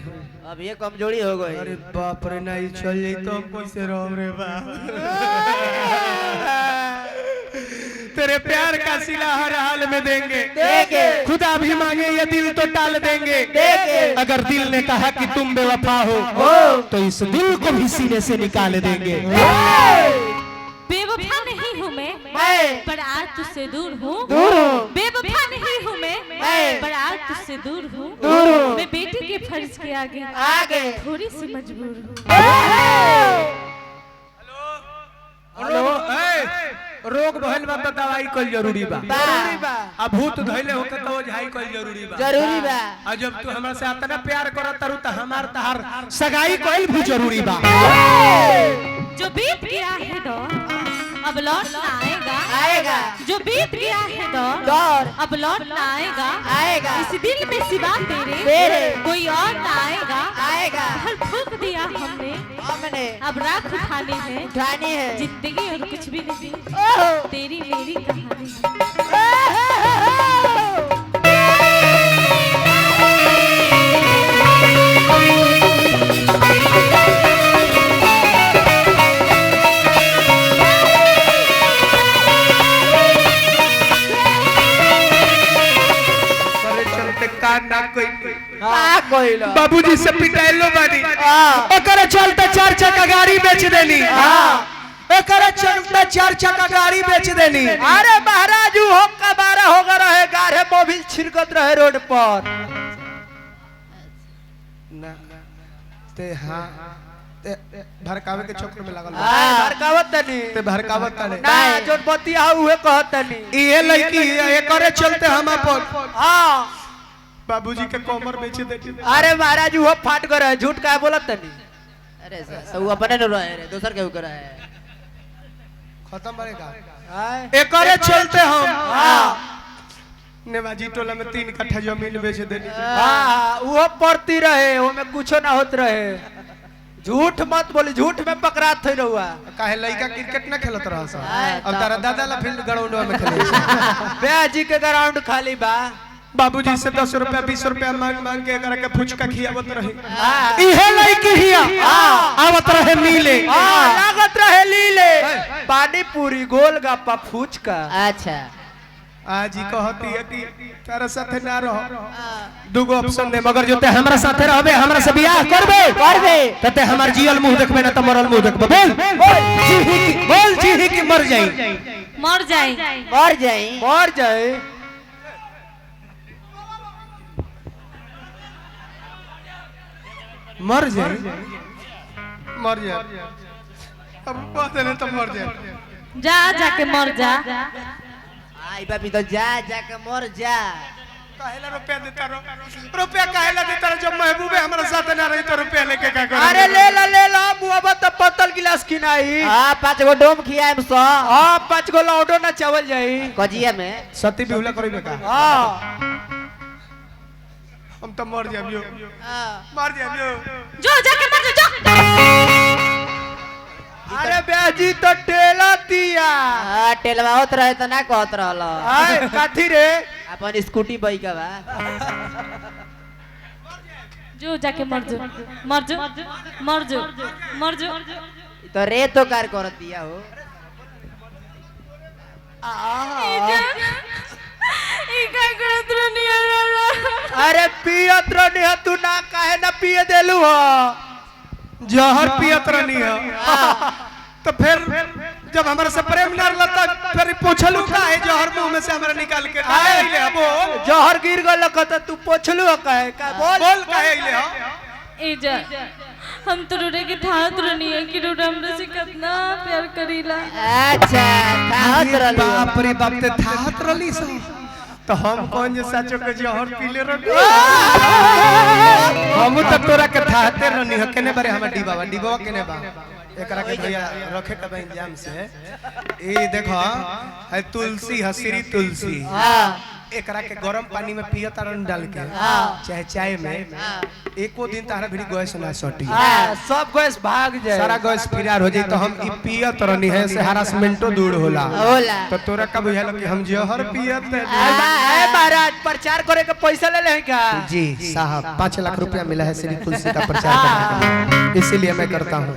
अब ये कमजोरी हो गई अरे बाप रे नहीं चल जाई तो हम कैसे रहो रे बाप तेरे प्यार का सिला हर हाल में देंगे देंगे खुदा भी मांगे ये दिल तो टाल देंगे देंगे अगर दिल ने कहा कि तुम बेवफा हो तो इस दिल को भी सीने से निकाल देंगे बेवफा नहीं हूँ मैं पर आज तुझसे दूर हूँ बेवफा नहीं हूँ मैं पर आज तुझसे दूर हूँ मैं बेटी के फर्ज के आगे थोड़ी सी मजबूर हूँ हेलो रोग भइल बा तो दवाई कल जरूरी बा जरूरी बा अब भूत धइले होके तो झाई कल जरूरी बा जरूरी बा आ जब तू हमरा से इतना प्यार करत तारू त हमार तहार सगाई कइल भी जरूरी बा जो बीत गया है दौर अब लौट ना आएगा जो बीत गया है दौर अब लौट ना आएगा इस दिल में सिवा तेरे कोई और ना आएगा हर फूंक दिया हमने हमने अब राख उठानी है उठानी है जिंदगी और कुछ भी नहीं ओहो तेरी मेरी कहानी है बाबूजी से पिटाइलो बानी ओकरे चलते 4 चक्का गाड़ी बेच देनी ओकरे चलते 4 चक्का गाड़ी बेच देनी अरे महाराज हो कबारा होगा रहे गारे मोबिल छिड़कत रहे रोड पर भड़कावे के चक्कर में लागल भड़कावत तनी ते भड़कावत ताने ना जोन बतिया उहे कहत तनी ये लड़की एकरे चलते हम अपन हां बाबूजी के कमर बेच देती। अरे महाराज वो फाट कर है झूठ का बोलत तनी अरे सब अपने न रहे रे दोसर के करे है खत्म बनेगा हां एकरे चलते हम हां नेवाजी टोला में 3 कट्ठा जमीन बेच देनी। हां वो पड़ती रहे वो में कुछ ना होत रहे झूठ मत बोली झूठ में पकड़ात थई रहुआ काहे लइका क्रिकेट ना खेलत रहा सा अब तारा दादा ला फील्ड ग्राउंड में खेले बेजी के ग्राउंड खाली बा बाबूजी से 10 रुपया 20 रुपया मांग मांग के एकरा के फुचका खियावत रही हां इहे लइकी हिया आवत रहे मिले हां लागत रहे लीले पानी पूरी गोलगप्पा फुचका अच्छा आज ही कहती है कि तारा साथे ना रहो दुगो ऑप्शन दे मगर जोते हमरा साथे रहबे हमरा से बियाह करबे तते हमर जियल मुंह देखबे ना त मरल मुंह देखबे बोल जी की मर जाई मर जाए मर जाए मर जाए मर जाए अब कहते नहीं तो मर जाए जा जाके मर जा आई बाबी तो जा के मर जा काहेला रुपया देता रहो रुपया काहेला देता रहो जब महबूबे हमरा साथे ना रही तो रुपया लेके का करे अरे ले ला मुआबा त पत्तल गिलास किनाई हां 5 गो डोम खियाएम सो हां 5 गो लौडो ना चावल जाई कजिया में सती बिहुला करबे का हां हम तो मर जाबियो हां मर जाबियो जो जाके मर जा अरे बेजी तो टेला दिया हां टेलवा होत रहे त ना कहत रहल आय काथी रे अपन स्कूटी बाइक बा जो जाके मर जो तो रे तो कार करत दिया हो ई का करत रहनी अरे पियत रहनी तू ना काहे ना पिए देलू हो जहर पियत रहनी है तो फिर जब हमारे से प्रेम न लता फिर पूछलू का है जहर मुंह में से हमरा निकाल के काहे ले बोल जहर गिर गल कत तू पोछलू काहे का बोल काहे ले हो ए जा हम तो रोडे के ठात रहनी है कि रोड हमरा से कितना प्यार करीला अच्छा खात रहल बाप रे बाप ते थात रहली सा तो हम कौन जे साचो के जहर पीले रहनी हम तो तोरा के थाते रहनी है केने बारे हमर डिबावा केने बा एकरा के भैया रखे के बा इंजाम से ए देखो है तुलसी हसिरी तुलसी हां एकरा के गरम पानी में पिया तारन डाल के चाहे चाय में एको दिन तारा भिड़ी गैस ना सटी सब गैस भाग जाए सारा गैस फिरार हो जाई तो हम ई पियत रहनी है से हरासमेंटो दूर होला तो तोरा का बुझालो कि हम जहर पियत ए महाराज प्रचार करे के पैसा ले ले का जी साहब 5 लाख रुपया मिला है श्री तुलसी का प्रचार करने का इसीलिए मैं करता हूँ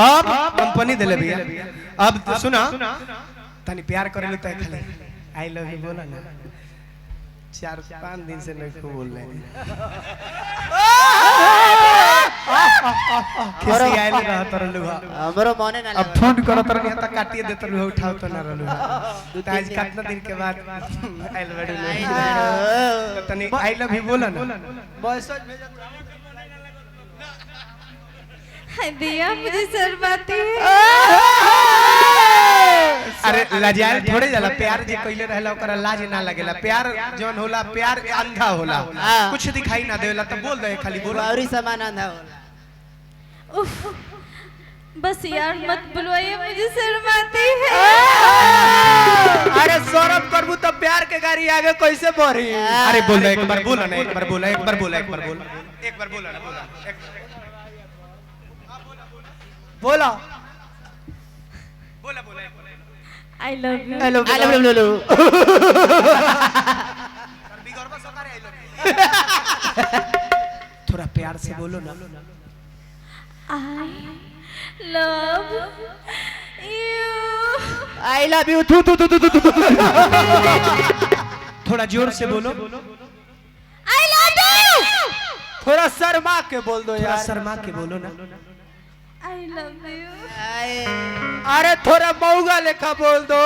अब कंपनी दे ले भैया अब सुना तनी प्यार करे लो तो खाली आई लव यू बोला ना 4-5 दिन से नहीं को बोल रहे किसी आइले रहा तर लुहा हमरो मने ना अब फोन करो तर नहीं त काटिए दे तर लुहा उठाओ तो ना रहलु तो आज कितना दिन के बाद आइल बड़ू तनी आई लव यू बोला ना मैसेज भेज दिया मुझे शर्माती है अरे लाजाल थोड़े जाला प्यार जे कइले रहला ओकरा लाज ना लगेला प्यार जवन होला प्यार अंधा होला कुछ दिखाई ना देला तो बोल दे खाली बोल औरी सामान अंधा होला उफ, बस यार मत बुलवाइए मुझे शर्माती है अरे सौरभ करबू तो प्यार के गाड़ी आगे कैसे बढ़ी अरे बोल दे एक बार बोला ना एक बार बोला एक बार बोला एक बार बोला एक बार बोला ना बोला बोला बोला बोला आई love you I love you थोड़ा प्यार से बोलो ना आई love you I love you थू थू थू थू थू थोड़ा जोर से बोलो आई लव यू थोड़ा शर्मा के बोल दो थोड़ा यार शर्मा के बोलो ना आई लव यू अरे थोड़ा मऊगा लेखा बोल दो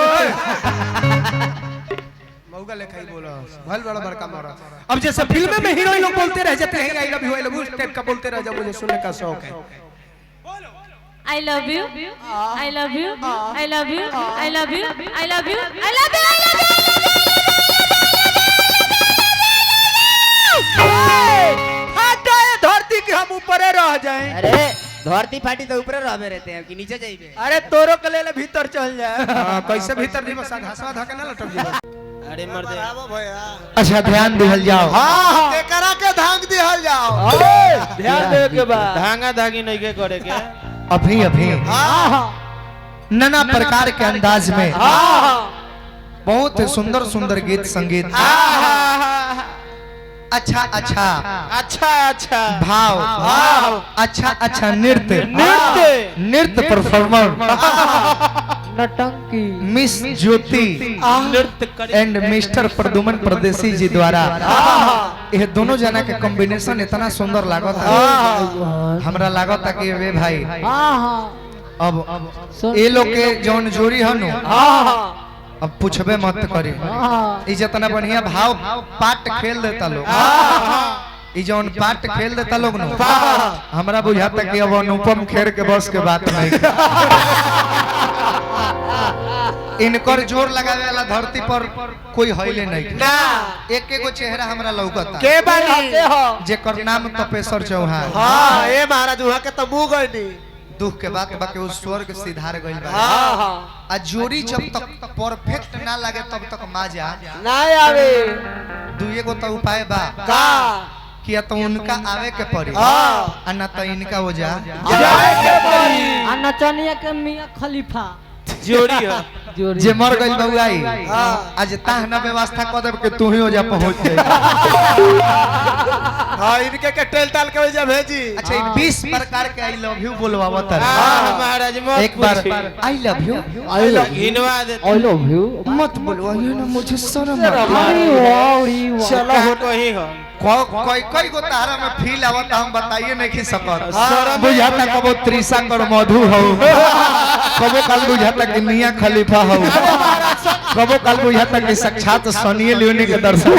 मौगा लेखा ही बोलो भल बड़ा बड़का मारा अब जैसे फिल्म में हीरोइन लोग बोलते रह जाते हैं आई लव यू उस टाइप का बोलते रह जाओ मुझे सुनने का शौक है I love you. I love you. I love you. I love you. I love you. I love you. I love you. फाटा है धरती कि हम ऊपर रह जाए। अरे धरती फाटी तो ऊपर रहबे रहते हैं कि नीचे जाइबे। अरे तोरो के ले भीतर चल जाए। कैसे भीतर जीव घासवा धके ना लटक जीव। अरे मर्दे अच्छा ध्यान दिहल जाओ। केकरा के धांग दिहल जाओ। ध्यान दे के बाद धांगा धागी नहीं के करे के। अभी अभी नाना प्रकार के अंदाज में बहुत सुंदर सुंदर गीत संगीत, अच्छा अच्छा अच्छा भाव, अच्छा अच्छा नृत्य नृत्य परफॉर्मर नटंकी मिस ज्योति नृत्य एंड मिस्टर प्रदुमन परदेसी जी द्वारा ये दोनों जना के कॉम्बिनेशन इतना सुंदर लागत है। हमरा लागत है कि वे भाई अब ये लोग के जौन जोड़ी हनु अब पूछबे मत करी। ई जितना बढ़िया भाव पाट खेल देता लोग, ई जौन पाट खेल देता लोग न, हमरा बुझाता कि अब अनुपम खेर के बस के बात नहीं। इनकर जोर लगावे वाला धरती पर कोई हईले नहीं ना। एक एगो चेहरा हमरा लौकता के बानी जेकर नाम तपेश्वर चौहान। हां ए महाराज वहां के तबू गईनी। दुख के बात बाकी उस स्वर्ग सिधार गइल बा। आ जोड़ी जब तक परफेक्ट ना लगे तब तक मजा ना आवे। दुए गो तो उपाय बा का कि तो उनका आवे के पड़ी आ ना तो इनका हो जा जाए के पड़ी। आ नचनिया के मियां खलीफा जोड़ी है। जे मर गइल बउआई आज ताह ना व्यवस्था क देब के तू ही हो जा पहुंच जाए। हां इनके के टेल ताल के वजह भेजी। अच्छा ये 20 प्रकार के आई लव यू बोलवावत है। महाराज मत एक बार आई लव यू हिनवा दे। आई लव यू मत बोलवाइए ना, मुझे शर्म आती है। चलो हो तो ही हो। कोई कोई को तारा में फील आवत हम बताइए नहीं कि सकत बुझाता कबो त्रिशा कर मधु हो, कबो कल बुझाता कि मियां खलीफा हो, कबो कल बुझाता कि साक्षात सनी लियोनी के दर्शन।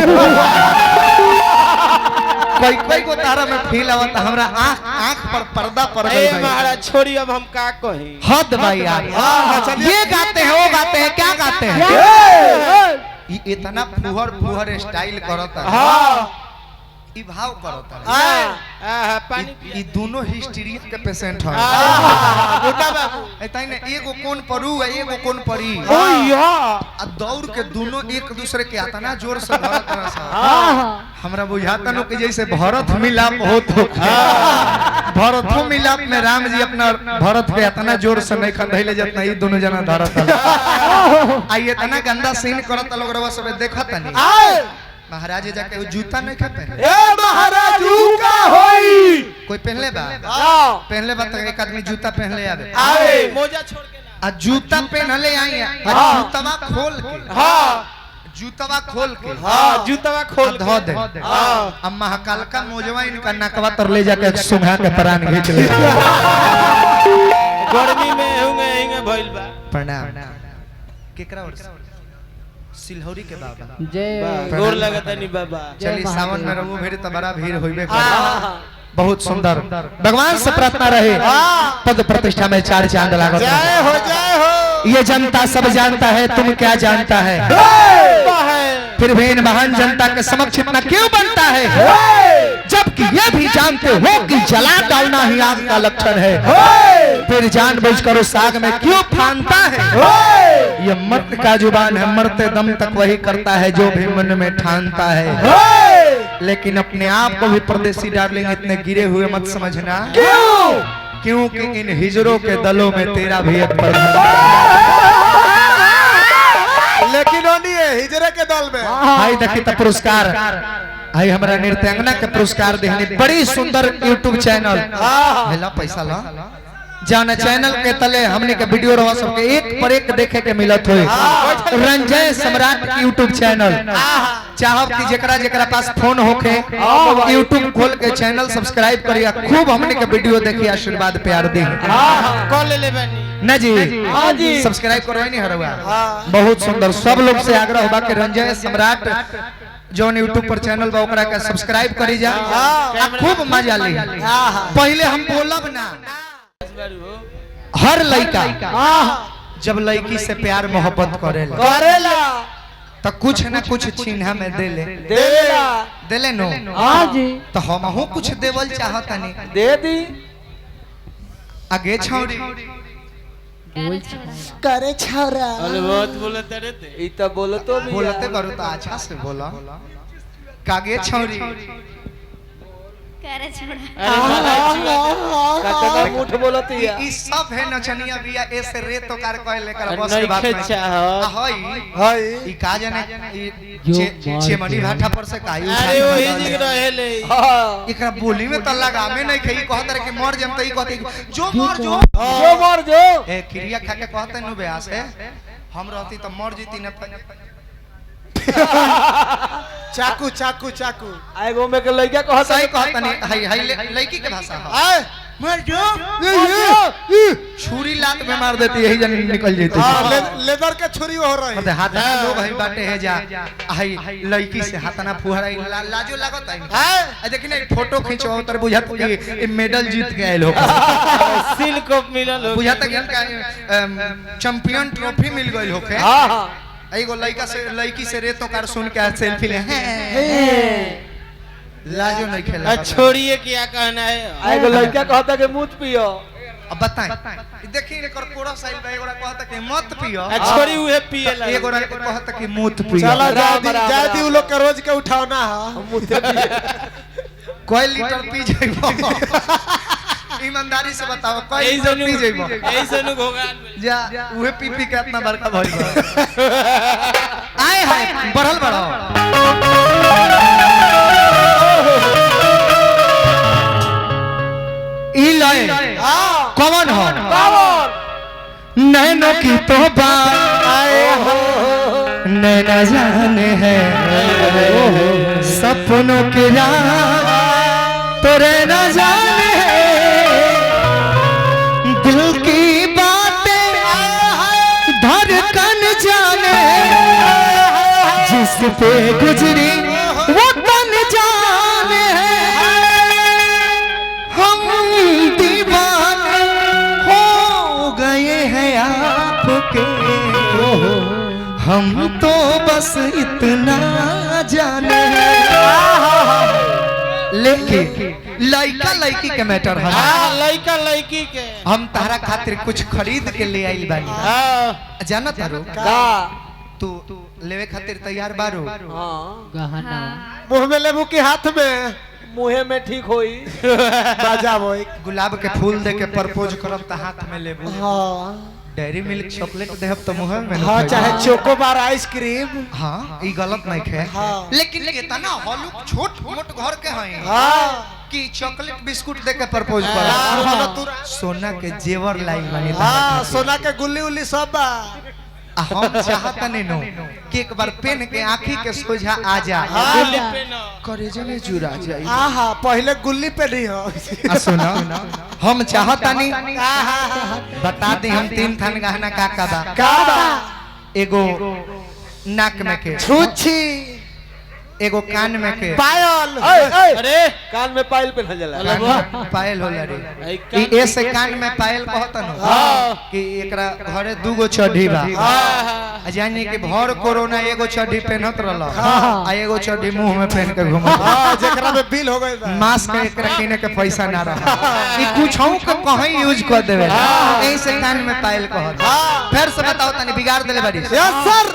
कोई कोई को तारा में फील आवत हमरा आंख पर पर्दा पड़ गई। ए महाराज छोड़ी अब हम का कही। हद भाई यार, ये गाते हैं वो गाते हैं, क्या गाते हैं? ये इतना फुहर फुहर स्टाइल करता है, ई भाव करता है। पानी ई दोनों हिस्टीरिया के पेशेंट हैं। मोटा बाबू एतै ने एगो कोन परू है एगो कोन परी। आ दौड़ के दोनों एक दूसरे के इतना जोर से भरत रहा। हमरा बुझाता नो कि जैसे भरत मिलाप होत हो। भरतो मिलाप में राम जी अपना भरत के इतना जोर से नहीं खंधैले जितना ई दोनों जना धरत। आ ये इतना गंदा सीन करत लोग रवा सब देखत नहीं। महाराज जाके वो जूता नहीं खाते हैं। ए महाराज का होई कोई पहनले बा पहनले बा तो एक आदमी जूता पहनले आवे आवे मोजा छोड़ के ना। आ जूता पहनले आई है जूतावा खोल के जूतावा खोल के जूतावा खोल धो दे। अब महाकाल का मोजवा इनका नकवा तर ले जाके सुंघा के प्राण खींच ले। गर्मी में होंगे हिंगे भइल बा। प्रणाम केकरा और सिलहौरी के बाबा जय गोर लगता नहीं बाबा। चलिए सावन में रहू भीड़ तो बड़ा भीड़ होइबे करे। बहुत सुंदर भगवान से प्रार्थना रहे पद प्रतिष्ठा में 4 चांद लागत। जय हो ये जनता सब जानता है, तुम क्या जानता है? फिर भी इन महान जनता के समक्ष इतना क्यों बनता है, जबकि ये भी जानते हो कि जला डालना ही आग का लक्षण है। फिर जानबूझकर उस आग में क्यों फानता है? ये मर्द का जुबान है, मरते दम तक वही करता है जो भी मन में ठानता है। लेकिन अपने आप को भी परदेसी डार्लिंग इतने गिरे हुए मत समझना। क्योंकि इन हिजरों के दलों में तेरा भी एक लेकिन ओनी है हिजरे के दल में। भाई देखी तो पुरस्कार आई हमारा नृत्यांगना के पुरस्कार देने बड़ी सुंदर YouTube चैनल मिला पैसा ला जाना चैनल के तले हमने के वीडियो रहा सबके एक पर एक देखे के मिलत होई। रंजय सम्राट YouTube चैनल चाहब कि जेकरा जेकरा पास फोन होके YouTube खोल के चैनल सब्सक्राइब करिए, खूब हमने के वीडियो देखिए, आशीर्वाद प्यार दी कॉल ले ले बनी ना जी सब्सक्राइब करो नहीं हरवा। बहुत सुंदर सब लोग से आग्रह बा कि रंजय सम्राट जो YouTube पर चैनल बा ओकरा के सब्सक्राइब करी जा, खूब मजा ली। पहले हम बोलब ना हर लड़का जब लड़की से प्यार मोहब्बत करेला करेला तो कुछ ना कुछ चिन्ह में देले देला देले नो हाँ जी तो हमहू कुछ देवल चाहतनी दे दी आगे छौरी करे छौरा बहुत बोलते रहते ई तो बोलो तो भी बोलते करो तो अच्छा से बोला कागे छौरी करे छोड़ा कतना मुठ बोलती है ई सब है नचनिया बिया ऐसे रे तो कार कहले कर बस नहीं के बात खेचा नहीं है। हई ई का जाने ई चेमनी भाटा पर से काई अरे वही दिख रहे ले हां एकरा बोली में त लगामे नहीं खई कहत रे कि मर जम त ई कहते जो मर जो जो मर जो ए क्रिया खा के कहते नु ब्यास है हम रहती त मर जीती न चाकू चाकू चाकू एगो में के लइका कहत सही कहतनी हई हई लड़की के भाषा है आए मर जो छुरी लात में मार देती यही जन निकल जेती लेदर के छुरी हो रही मतलब हाथ में लोग हई बाटे है जा हई लड़की से हाथना फुहराई लाजो लागत है आ देखिन फोटो खींचो तर बुझात कि मेडल जीत के आइल हो सिल्क कप मिलल हो बुझात कि इनका चैंपियन ट्रॉफी मिल गइल होखे हां हां एगो लड़की से रे तो कार सुन के सेल्फी ले लाजो नहीं खेला छोड़िए क्या कहना है एगो लइका कहता के मूत पियो अब बताएं देखिए एकर कोरा साइल बा एगोरा कहता कि मत पियो छोड़ी हुए पिए ला एगोरा कहता कि मूत पियो चला राम, राम, जादी राम। उ लोग के रोज के उठावना है मूत पियो कोई लीटर पी जाइबो ईमानदारी से बताओ कोई यही लीटर से पी जाइबो यही से नु घोगान जा उहे पी पी के इतना बड़का भइल बा आए हाय बढ़ल बढ़ो ई लय कौन हो नैनो की तो बात नैना जाने है सपनों के रात तोरे न जाने दिल की बातें धड़कन जाने जिस पे गुजरी वो तन जाने हम दीवाने हो गए हैं आपके हम तो बस इतना जाने लेकिन लड़का लड़की के मैटर है लड़का लड़की के हम तारा खातिर कुछ खरीद के ले आइल बानी जाना तारो का तू लेवे खातिर तैयार बारू हां गहना मुंह में लेबू के हाथ में मुहे में ठीक होई बजाबो गुलाब के फूल दे के प्रपोज करब त हाथ में लेबू हां डेयरी मिल्क चॉकलेट देहब तो मुंह में हां चाहे चोकोबार आइसक्रीम हाँ ई गलत नहीं है हाँ। लेकिन इतना हॉलुक छोट मोट घर के हैं हां कि चॉकलेट बिस्कुट दे के प्रपोज हाँ। कर सोना के जेवर लाई बनी हां सोना के गुल्ली उल्ली सब बा हम चाहता नहीं नो कि एक बार पेन के आंखी के सोझा आ जा गुल्ली पे न करेजे में जुड़ा जाए आहा पहले गुल्ली पे नहीं हो आ सुनो हम चाहता नहीं बता दी हम 3 थान गहना का बा का बा एगो नाक में के छुच्छी एगो कान में के पायल अरे कान में पायल पे जाला कान में पायल होला रे आई ई ऐसे कान में पायल कहता न कि एकरा घरे दूगो चढ़ी बा आ जानी कि भर कोरोना एगो चढ़ी पहनत रहल आ एगो चढ़ी मुंह में पहन के घुमत हां जेकरा में बिल हो गइल बा मास्क एकरा किने के पैसा ना रहा ई कुछौ के कहीं यूज कर देवे ऐसे कान में पायल कहत फिर से बताओ तनी बिगाड़ देले बाड़ी यस सर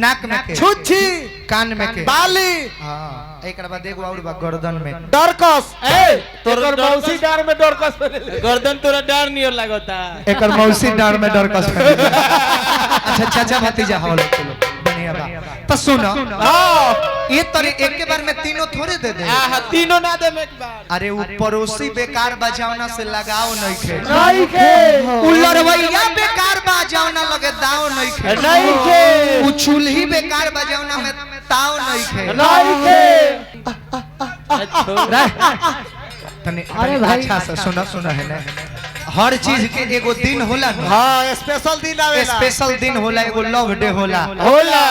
नाक में के छुच्छी कान में के बाली हां एकरा बाद एगो और बा गर्दन में डरकस तोर मौसी डार में डरकस गर्दन तोरा डर नहीं लगता एकर मौसी डार में डर कस अच्छा चाचा भतीजा हो लोग बढ़िया बा तो सुनो ये तरे एक के बार में तीनों थोड़े दे दे आहा तीनों ना दे में एक बार अरे वो पड़ोसी बेकार बजावना से लगाओ नहीं खे नहीं के उ लड़वैया बेकार बजावना लगे दाव नहीं खे नहीं के उ चूल्ही बेकार बजावना में ताव नहीं खे नहीं के तने अरे भाई। अच्छा से सुना सुना है ना हर चीज के एगो दिन होला ना हां स्पेशल दिन आवेला स्पेशल दिन होला एगो लव डे होला होला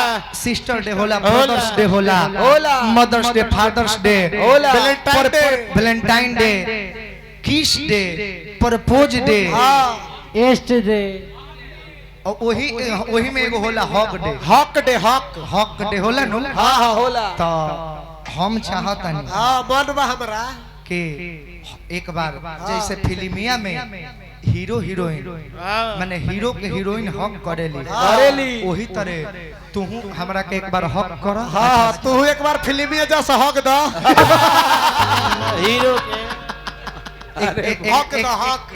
सिस्टर डे होला ब्रदर्स डे होला होला मदर्स डे फादर्स डे होला वैलेंटाइन डे वैलेंटाइन डे किस डे प्रपोज डे एस्ट दे और वही में एगो होला हक डे हक डे होला नु हाँ हाँ होला तो हम चाहतनी हाँ मन बा हमरा कि एक बार जैसे फिल्मिया में हीरो हीरोइन माने हीरो के हीरोइन हक करेली वही तरह तू हमरा के एक बार हक कर। हाँ तू एक बार फिल्मी जैसा हक द हीरो के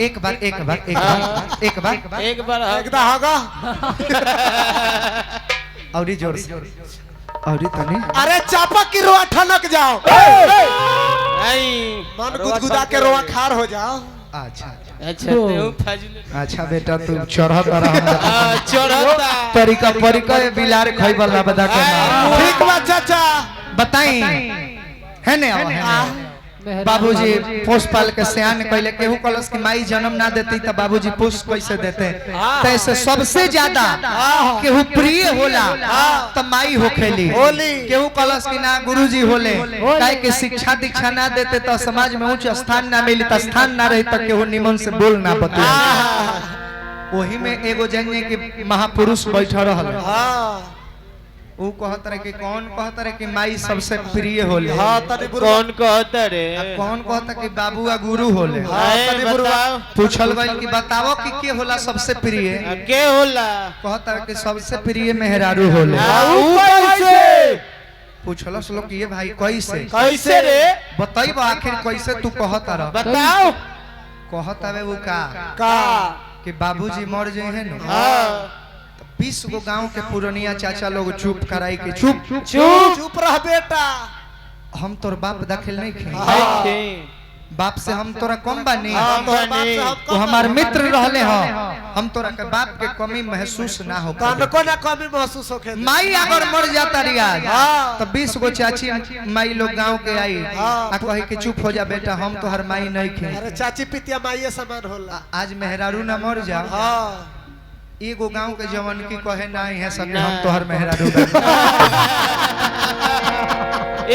एक बार एक बार एकदा होगा और जोर से और तनी अरे चापा की रोआ ठनक जाओ नहीं मन गुदगुदा के रोआ खार हो जाओ। अच्छा अच्छा तू फाजिल अच्छा बेटा तू चढ़त रहा चढ़ता तरीका बिलार खइबला बदा के नाम ठीक बा चाचा बताई है ने बाबूजी पोष पाल के सयान कहले केहू कलस की माई जन्म ना देती तो बाबूजी पोष कैसे देते तैसे सबसे ज्यादा केहू प्रिय होला तो माई होखेली केहू कलस की ना गुरुजी होले काहे के शिक्षा दीक्षा ना देते तो समाज में उच्च स्थान ना मिली तो स्थान ना रही तो केहू निमन से बोल ना पते वही में एगो जन्य के महापुरुष बैठा रहल वो कहत रहे कि कौन कहत रहे कि माई सबसे प्रिय होले कौन कहता रे कौन कहता कि बाबू आ गुरु होले बताओ पूछल गइल कि बताओ कि के होला सबसे प्रिय के होला कहता रहे कि सबसे प्रिय मेहरारू होले कैसे पूछलस लोग ये भाई कैसे कैसे रे बताइब आखिर कैसे तू कहता रह बताओ कहता वे वो का कि बाबूजी मर जाए है ना हाँ 20 गो गांव के पुरनिया चाचा लोग चुप कराई के चुप रह बेटा हम तोर बाप दाखिल नहीं खे बाप से हम तोरा कम बानी तो हमार मित्र रहले हो हम तोरा के बाप के कमी महसूस ना हो को ना कमी महसूस होखे माई अगर मर जाता रिया तो 20 गो चाची माई लोग गांव के आई आ कहे कि चुप हो जा बेटा हम तो हर माई नहीं खे अरे चाची पितिया माई समान होला आज मेहरारू ना मर जा हाँ एगो गांव के जवन की कहे ना है सके हम तो हर मेहरारू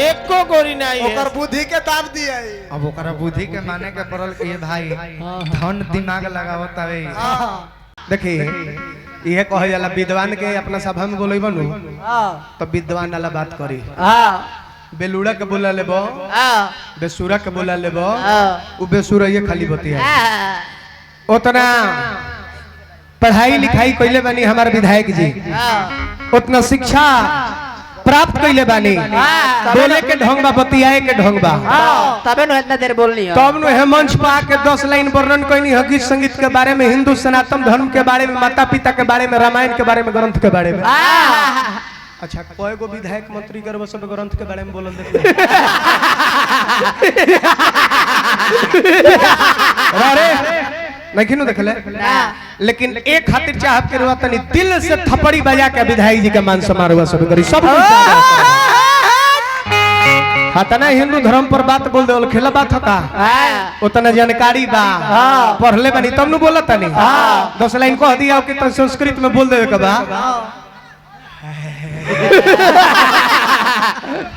एको गोरी नहीं है ओकर बुद्धि के दाब दिए अब ओकरा बुद्धि के माने के पड़ल कि ये भाई धन दिमाग लगावत हवे देखी ये कहे जाला विद्वान के अपना सभा में बोलई बनू तो विद्वान वाला बात करी बेलूड़ा के बोला लेबो बेसुरा के बोला लेबो उ बेसुरा ये खाली बतिया उतना पढ़ाई लिखाई कइले बानी हमार विधायक जी उतना शिक्षा प्राप्त कइले बानी बोले के ढंग बा बतियाए के ढंग बा तबे न इतना देर बोलनी है तब नु मंच पर आके 10 लाइन वर्णन कइनी है गीत संगीत के बारे में हिंदू सनातन धर्म के बारे में माता पिता के बारे में रामायण के बारे में ग्रंथ के बारे में अच्छा कोई को विधायक मंत्री कर सब ग्रंथ के बारे में बोलल देते अरे नहीं किनु देखले लेकिन एक खातिर चाहब के रुआ तनी दिल से थप्पड़ी बजा के विधायक जी के मान सम्मान हुआ सब करी सब हां हिंदू धर्म पर बात बोल दे खेला बात का उतना जानकारी बा पढ़ले बानी तब नु बोलत तनी 10 लाइन कह दिया कि त संस्कृत में बोल देवे के बा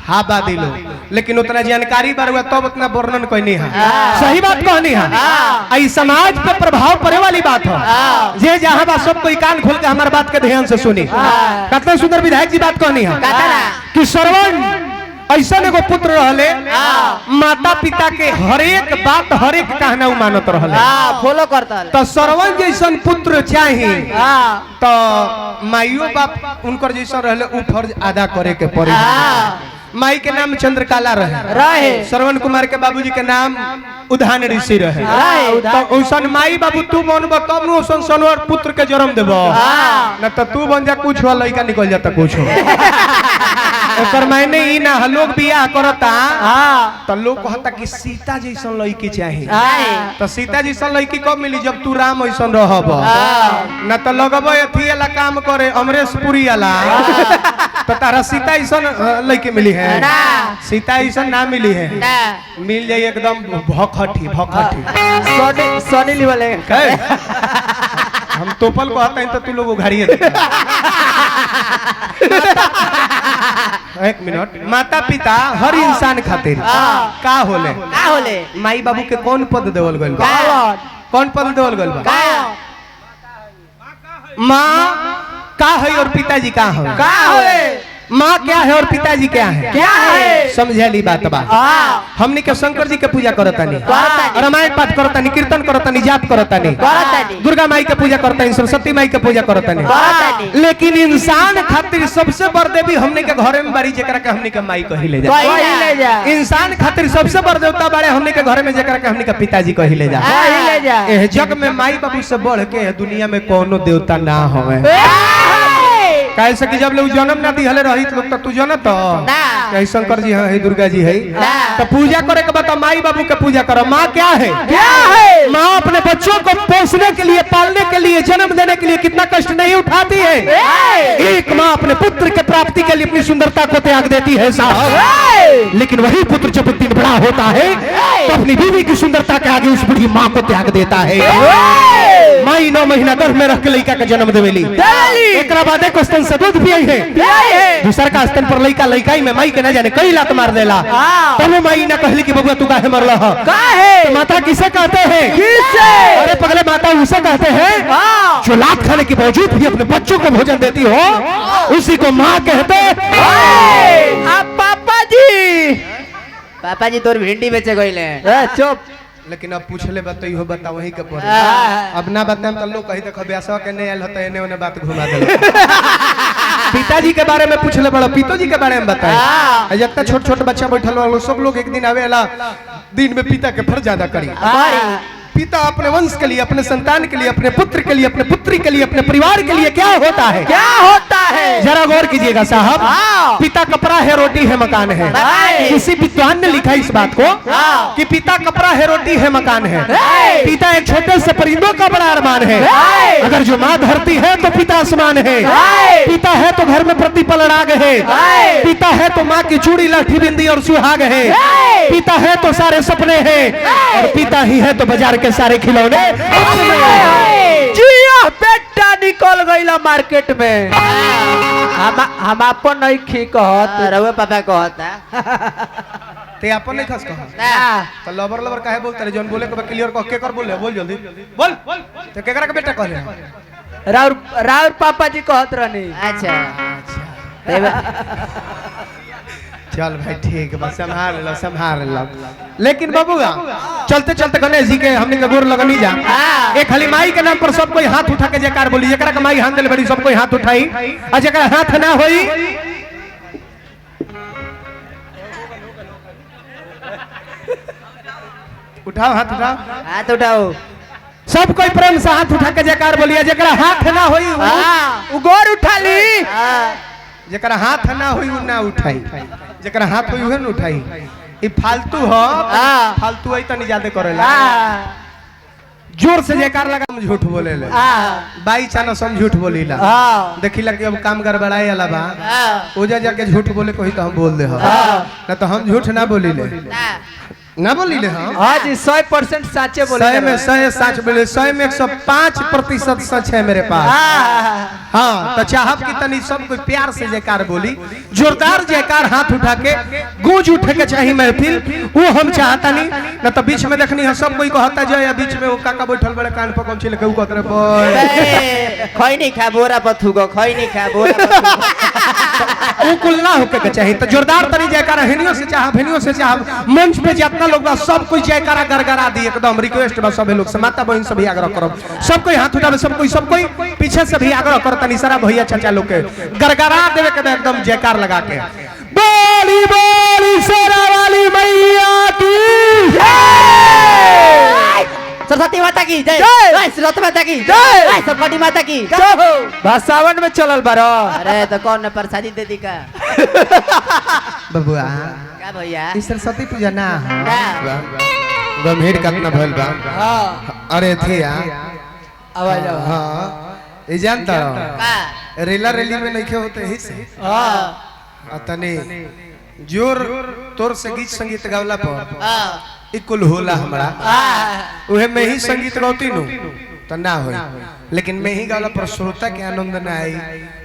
हाँ बादिलो लेकिन उतना जानकारी बार हुआ तब उतना वर्णन कहनी है सही बात कहनी है आई समाज पे प्रभाव पड़े वाली बात है जे जहाँ बा सब कोई कान खोल के हमारे बात के ध्यान से सुनी कितना सुंदर विधायक जी बात कहनी है कि श्रवण ऐसा एगो पुत्र रहले माता पिता के हरेक बात हरेक कहना मानत रहले फॉलो करता तो श्रवण जैसन पुत्र चाहिए तो माइयो बाप उनकर जैसा रहले उ फर्ज अदा करे के पड़े माई के नाम चंद्रकला रहे श्रवण कुमार के बाबूजी के नाम उधान ऋषि रहे तो ओसन माई बाबू तू बनबो तब नु ओसन सनवर पुत्र के जन्म देबो न तो तू बन जा कुछ हो लइका निकल जाता कुछ ओकर मायने ई ना लोग बियाह करता तो लोग कहता कि सीता जैसन लड़की चाहिए तो सीता जैसन लड़की कब मिली जब तू राम ऐसन रहब न तो लगब अथी वाला काम करे अमरेश पुरी वाला तो तारा सीता ऐसन लड़की मिली है सीता ऐसन ना मिली है मिल जाए एकदम भखठी सोनी लेवल हम तोपल को आता है तो तू लोग उघाड़िए एक मिनट माता पिता हर इंसान खातिर का होले माई बाबू के कौन पद देवल गइल बा कौन पद देवल गइल बा माँ का है और पिताजी का है? का है? माँ क्या है और पिताजी क्या है? क्या है? समझली बात बा। हमनी के शंकर जी के पूजा करतानी, रामायण पाठ करतानी, कीर्तन करतानी, जाप करतानी, दुर्गा माई के पूजा करतानी, सरस्वती माई के पूजा करतानी। लेकिन इंसान खातिर सबसे बड़ देवी हमनी के घरे में बाड़ी जेकरा के हमनी के माई कहिले जा। इंसान खातिर सबसे बड़ देवता बाड़े हमनी के घरे में जेकरा के हमनी के पिताजी कहिले जा। एह जग में माई बाबू से बढ़ के दुनिया में कोनो देवता ना होवे। कैसे कि जब लोग जन्म ना दिहले रही लोग तो तू जानत कहीं शंकर जी है, दुर्गा जी है, तो पूजा करे के बाद माई बाबू के पूजा करो। माँ क्या है? क्या है? माँ अपने बच्चों को पोसने के लिए, पालने के लिए, जन्म देने के लिए कितना कष्ट नहीं उठाती है। एक माँ अपने पुत्र के प्राप्ति के लिए अपनी सुंदरता को त्याग देती है साहब, लेकिन वही पुत्र जब दिन बड़ा होता है तो अपनी बीवी की सुंदरता के आगे उस बूढ़ी माँ को त्याग देता है। माई 9 महीना गर्भ में रख के लड़का का जन्म देवेली, एक बाद एक स्तन से दूध पियाई है, दूसर का स्तन पर लड़का लड़काई में माई के न जाने कई लात मार देला। तब वो माई ना कहली कि बबुआ तू काहे मरला है? तो माता किसे कहते हैं? अरे पगले माता उसे कहते हैं जो लात खाने के बावजूद भी अपने बच्चों को भोजन देती हो, उसी को माँ कहते हैं। पापा जी तोर भिंडी बेचे गईले। चुप। लेकिन अब पूछले बात तो इहो बता वही के पड़े। अब ना बताएं तो लोग कहीं देखो ब्यासवा के नहीं आयल होता एने ओने बात घुमा देला। पिताजी के बारे में पूछले बड़ा, पिताजी के बारे में बताए। जितना छोट छोट बच्चा बैठल वाला सब लोग एक दिन आवेला, दिन में पिता के फर्ज ज्यादा करी। पिता अपने वंश के लिए, अपने संतान के लिए, अपने पुत्र के लिए, अपने पुत्री के लिए, अपने परिवार के लिए क्या होता है? क्या होता है? जरा गौर कीजिएगा साहब। पिता कपड़ा है, रोटी है, मकान है। किसी विद्वान ने लिखा इस बात को कि पिता कपड़ा है, रोटी है, मकान है। पिता एक छोटे से परिंदों का बड़ा अरमान है। अगर जो माँ धरती है तो पिता आसमान है। पिता है तो घर में प्रतिपल राग है। पिता है तो माँ की चूड़ी, लाठी, बिंदी और सुहाग है। पिता है तो सारे सपने हैं, और पिता ही है तो बाजार के सारे खिलौने। जिया बेटा निकल गईला मार्केट में। हम अपन नहीं खी कहत, रहुए पापा कहता ते अपन नहीं खस कहा तो लबर लबर काहे बोलते रे? जोन बोले के क्लियर कह के कर बोल जल्दी बोल। तो केकरा के बेटा कहले? राउर पापा जी कहत रहनी। अच्छा चल भाई ठीक है, बस संभाल लो। लेकिन बाबूगा चलते चलते गणेश जी के हमने के गोर लगनी जा। एक हली माई के नाम पर सब कोई हाथ उठा के जयकार बोली। जकरा के माई हाथ देले बड़ी सब कोई हाथ उठाई, और जकरा हाथ ना होई उठाओ, हाथ उठाओ। सब कोई प्रेम से हाथ उठा के जयकार बोलिए। जकरा हाथ ना होई वो गोर उठा ली, जकरा हाथ ना होई वो ना उठाई, जकरा हाथ होई उहे न उठाई। ई फालतू हो, फालतू है तनी ज्यादा करेला। जोर से जयकार लगा, हम झूठ बोलेले। बाई चानस हम झूठ बोलीला। देखिला कि अब काम गड़बड़ाए वाला बा, ओजा जाके झूठ बोले कोई तो हम बोल दे हो, ना तो हम झूठ ना बोलीले, ना बोलीले हम। हाँ जी 100% सच्चे बोले। 100 में 100 सच बोले, 100 में 105% सच है मेरे पास। हाँ तो चाहब की तनी सब कोई प्यार से जयकार बोली, जोरदार जयकार, हाथ उठा के गूंज उठे के चाहिए महफिल। वो हम चाहता नहीं, न तो बीच में देखनी है सब कोई कहता जाए, बीच में वो काका बैठल बड़े कान पर कम छिल के कहत रे बोल खोई नहीं खा बोरा पथू को, खोई नहीं खा बोरा वो कुल ना होके के चाहिए। तो जोरदार तनी जयकार हेनियो से चाहब, हेनियो से चाहब। मंच पे जितना लोग बा सब कोई जयकारा गरगरा दी। एकदम रिक्वेस्ट बा सब लोग से, माता बहन से भी आग्रह करो, सब कोई हाथ उठावे, सब कोई पीछे से भी आग्रह करो तनी सारा भैया चाचा लोग के गरगरा देवे के एकदम जयकार लगा के। बोली बोली शेरा वाली मैया की सरस्वती माता की जय, सरस्वती माता की जय, सरस्वती माता की जय। सावन में चलल बारो। अरे तो कौन ने प्रसादी दे दी का? बबुआ क्या भैया? ई सरस्वती पूजा ना गंभीर कितना भइल बा। अरे थे आवाज हाँ ये जानता रहो रेला रेली में नहीं होते ही से तने जोर तोर से गीत संगीत गावला पर इकुल होला हमरा उहे में ही संगीत गौती नु तो ना होई, लेकिन मैं ही गावला पर श्रोता के आनंद ना आई।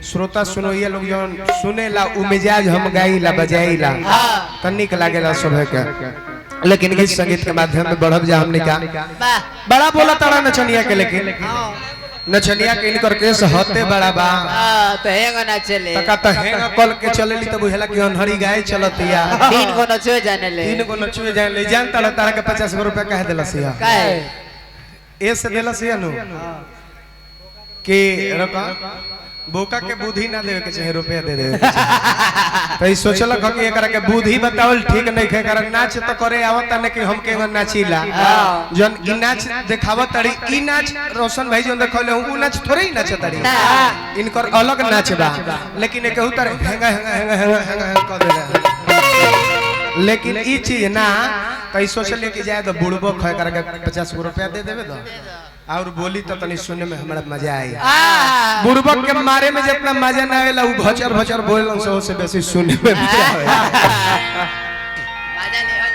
श्रोता सुनो ये लोग जौन सुनेला उ मिजाज हम गाइला बजाइला तनिक लागेला सब के। लेकिन गीत संगीत के माध्यम में बढ़ब जा हमने का बड़ा बोला तारा नचनिया के। लेकिन नचनिया के इनकर केस हते बड़ा बा तो हेंगा ना चले तका त हेंगा कल के चलेली त बुझला कि अनहरी गाय चलतिया 3 को नचो जाने ले 3 को नचुए जान ले जान तारा तारा के 50 रुपया कह देलसिया काहे ए से देलसिया नु कि रका बोका के बुद्धि ना देवे के चाहे रुपया दे देवे तो ई सोचलक कि एकरा के बुद्धि बतावल ठीक नहीं है कारण नाच तो करे आवत न कि हम के नाचिला जन ई नाच देखावत तड़ी ई नाच रोशन भाई जो देखले उ नाच थोड़े ही नाच तड़ी इनकर अलग नाच बा लेकिन एक उतर हेंगा हेंगा हेंगा हेंगा हेंगा क दे लेकिन ई चीज ना तो ई सोचले कि जाए तो बुड़बो खय करके 50 रुपया दे देवे तो और बोली तो तनी सुनने में हमरा मजा आई बुड़बक के मारे में जितना मजा ना आवेला उ भचर भचर बोलन से बेसी सुनने में मजा आवे मजा ले हो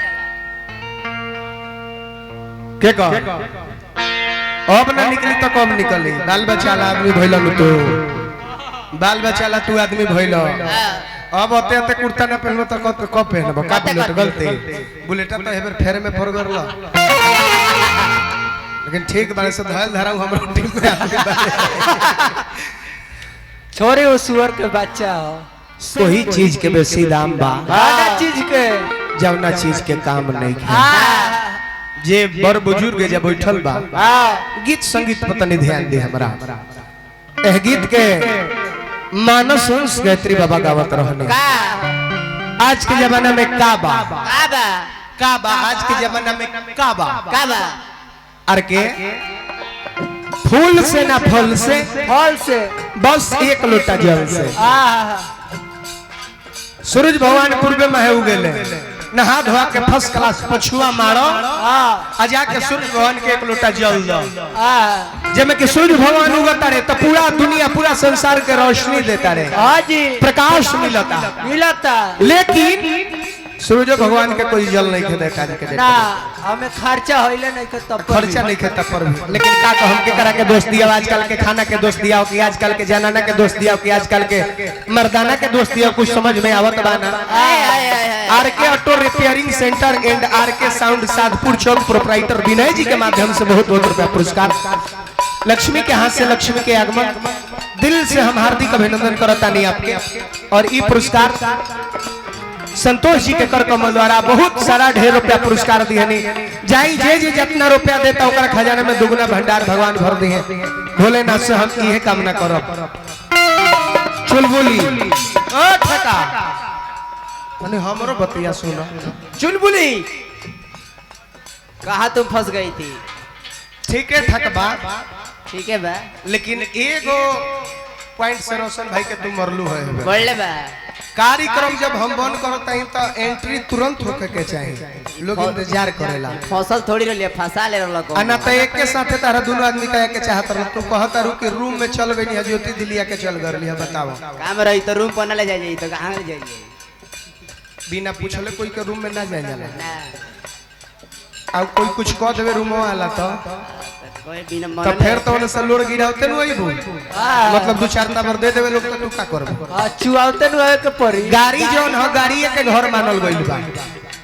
के कह अब ना निकली तो कम निकली बाल बच्चा ला आदमी भइलन तो बाल बच्चा ला तू आदमी भइल अब अते अते कुर्ता ना पहनबो तो कब पहनबो का बुलेट गलती बुलेटा तो हेबर फेर में फर गरला लेकिन ठीक बारे से धल धराऊ हमरा टीम में आके छोरे वो सुअर के बच्चा हो वही चीज के बेसी दाम बा हर चीज के जवना चीज के काम नहीं है जे बड़ बुजुर्ग जे बैठल बा गीत संगीत पर तनी ध्यान दे हमरा एह गीत के मानस हंस गायत्री बाबा गावत रहने आज के जमाना में का बा आज के जमाना में का बा अर के फूल से ना फल से बस एक लोटा जल से सूरज भगवान पूर्व में है उगेले नहा धोआ के फर्स्ट क्लास पछुआ मारो आ जाके सूर्य भगवान के एक लोटा जल दो जेमे कि सूर्य भगवान उगता रहे तो पूरा दुनिया पूरा संसार के रोशनी देता रहे प्रकाश मिलता लेकिन सूरज भगवान के कोई जल नहीं खे देखा के ना हमें खर्चा होइले नहीं के तब खर्चा नहीं खे तब पर भी लेकिन का हम के करा के दोस्त दिया आजकल के खाना के दोस्त दिया कि आजकल के जनाना के दोस्त दिया कि आजकल के मर्दाना के दोस्त दिया कुछ समझ में आवत बाना आर के ऑटो रिपेयरिंग सेंटर एंड आर के साउंड साधपुर चौक प्रोप्राइटर विनय जी के माध्यम से बहुत बहुत रुपया पुरस्कार लक्ष्मी के हाथ से लक्ष्मी के आगमन दिल से हम हार्दिक अभिनंदन करता नहीं आपके और ये पुरस्कार संतोष जी के कर कमल द्वारा बहुत सारा ढेर रुपया पुरस्कार दिए जाई जे जे जितना रुपया देता ओकरा खजाना में दुगना भंडार भगवान भर दिए भोलेनाथ से हम यही कामना करब चुलबुली ओ ठका तने हमरो बतिया सुनो चुलबुली कहाँ तुम फंस गई थी ठीक है ठकबा ठीक है बा लेकिन एगो पॉइंट से रोशन भाई के तुम मरलू है बोले बा कार्यक्रम जब हम बंद करता है तो एंट्री तुरंत होके के चाहिए लोग इंतजार करेला फसल थोड़ी रही फंसा ले रहा अना तो एक के साथे तारा दोनों आदमी कहे के चाहत रह तू कहता रू कि रूम में चल गई ज्योति दिलिया के चल गरली है बताओ काम रही तो रूम पर ना ले जाइए तो कहाँ ले जाइए बिना पूछले कोई के रूम में ना जाए जाला अब कोई कुछ कह देवे रूम वाला तो फिर तो उन्हें सलोड़ गिरावते नु आइबू मतलब दो चार नंबर दे देवे लोग तो तू का करबो चुआवते नु आवे के पड़ी गाड़ी जोन हो गाड़ी के घर मानल गइल बा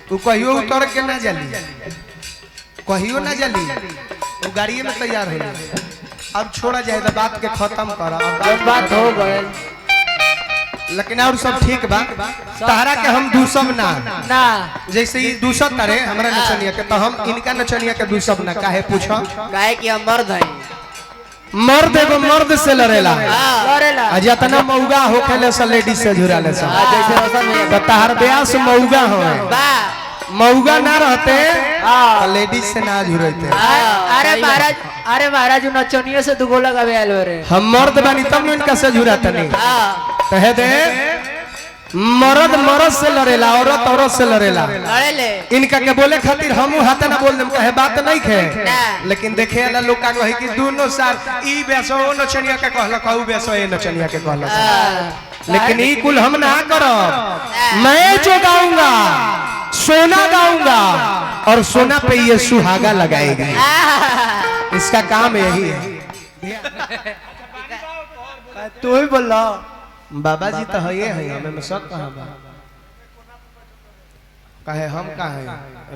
तू कहियो उतर के ना जाली कहियो ना जाली वो गाड़ी में तैयार हो अब छोड़ा जाए तो बात के खत्म कर अब बात हो गए लेकिन और सब ठीक बा तहरा के हम दूसम ना जैसे ये दूसत तारे हमरा नचनिया के तो हम इनका नचनिया के दूसम ना काहे पूछो काहे कि हम मर्द हैं मर्द एगो मर्द से लड़ेला जितना मौगा होखेले से लेडीज से जुड़ाले से जैसे रोशन भैया तो तहर ब्यास मौगा हो बा मौगा ना रहते तो लेडीज से ना जुड़ते अरे महाराज नचनिए से दुगो लगावे आयल रे हम मर्द बानी तब न इनका से जुड़ाता नहीं कहे दे मर्द मर्द से लड़ेला औरत औरत से लड़ेला इनका के बोले खातिर हम हाथ ना बोल देम कहे बात नहीं खे लेकिन देखे वाला लोग का कहे कि दोनों साथ ई बेसो नचनिया के कहला कहू बेसो ए नचनिया के कहला लेकिन ई कुल हम ना करब मैं जो गाऊंगा सोना गाऊंगा और सोना पे ये सुहागा लगाएगी इसका काम यही है तू ही बोल बाबा जी तो है हमें में सब कहां बा कहे हम कहे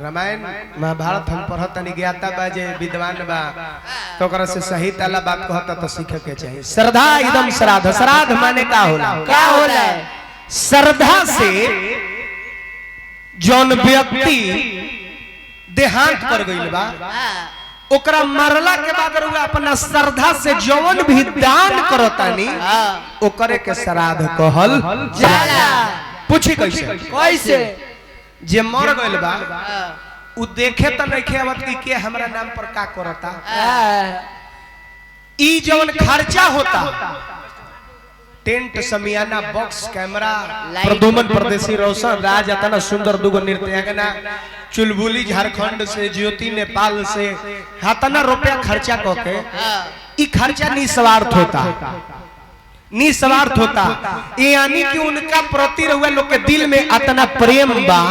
रामायण महाभारत हम पढ़त तनी ज्ञाता बा जे विद्वान बा तो ओकरा से सही ताला बात कहता तो सीखे के चाहिए। श्रद्धा इदम श्राद्ध, श्राद्ध माने का होला? का होला? श्रद्धा से जौन व्यक्ति देहांत कर गइल बा ओकरा मरला के बाद रउआ अपना श्रद्धा से जौन भी दान करतानी ओकरे के श्राद्ध कहल जाला। पूछी कैसे? कैसे? जे मर गइल बा उ देखे त नइखे आवत कि के हमरा नाम पर का करता। ई जौन खर्चा होता टेंट, समियाना, बॉक्स, कैमरा, प्रदुमन परदेसी, रोशन राज, अतना सुंदर दुगो नृत्यांगना, चुलबुली झारखंड से, ज्योति नेपाल से, हाथना रुपया खर्चा करके ई खर्चा निस्वार्थ होता, निस्वार्थ होता। यानी कि उनका प्रति रहुआ लोग के दिल में अतना प्रेम बा,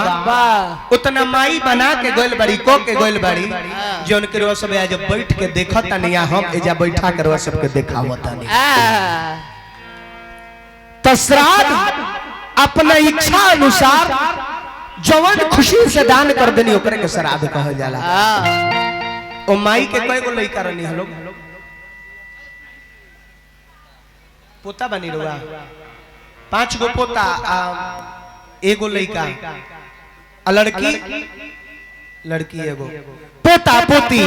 उतना माई बना के गोल बड़ी को के गोल बड़ी जो उनके रोज सब आज बैठ के देखता नहीं, हम एजा बैठा के रोज सबके देखावता नहीं। तो श्राद्ध अपना इच्छा अनुसार जवन खुशी से दान कर देनी ओकरे के श्राद्ध कहल जाला। ओ माई के कई गो लइका रहनी हम लोग पोता बनी रुआ 5 गो पोता एगो लइका लड़की एगो पोता पोती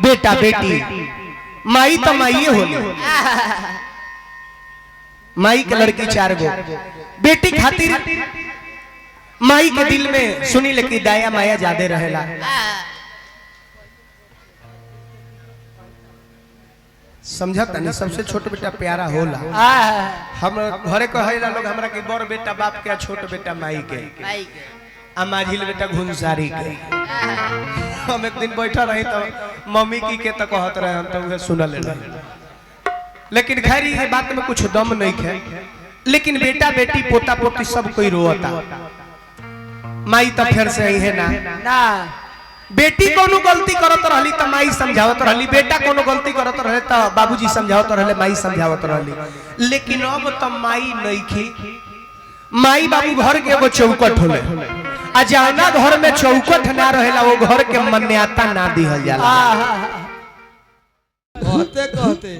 बेटा बेटी। माई तो माई होली, माई के लड़की 4 गो बेटी खातिर माई के दिल में सुनी लेकिन दया माया ज्यादा रहेला। समझता नहीं? सबसे छोट बेटा प्यारा होला। हम घरे कहेला लोग हमरा के बड़ बेटा बाप के, छोट बेटा माई के, आ माझिल बेटा घुनसारी के। हम एक दिन बैठा रही तो मम्मी की के तो कहत रहे, हम तो उहे सुनल रहे, लेकिन खैर ये बात में कुछ दम नहीं है। लेकिन बेटा बेटी पोता पोती सब कोई रोता, माई तो फिर से ही है ना। बेटी कोनो गलती करत रहली तो माई समझावत रहली, बेटा कोनो गलती करत रहे तो बाबूजी समझावत रहले, माई समझावत रहली। लेकिन अब तो माई नइखे, माई बाबू घर के एगो चौकट होले, आ जाना घर में चौकट ना रहेला वो घर के मान्यता ना दिहल जाला। कहते कहते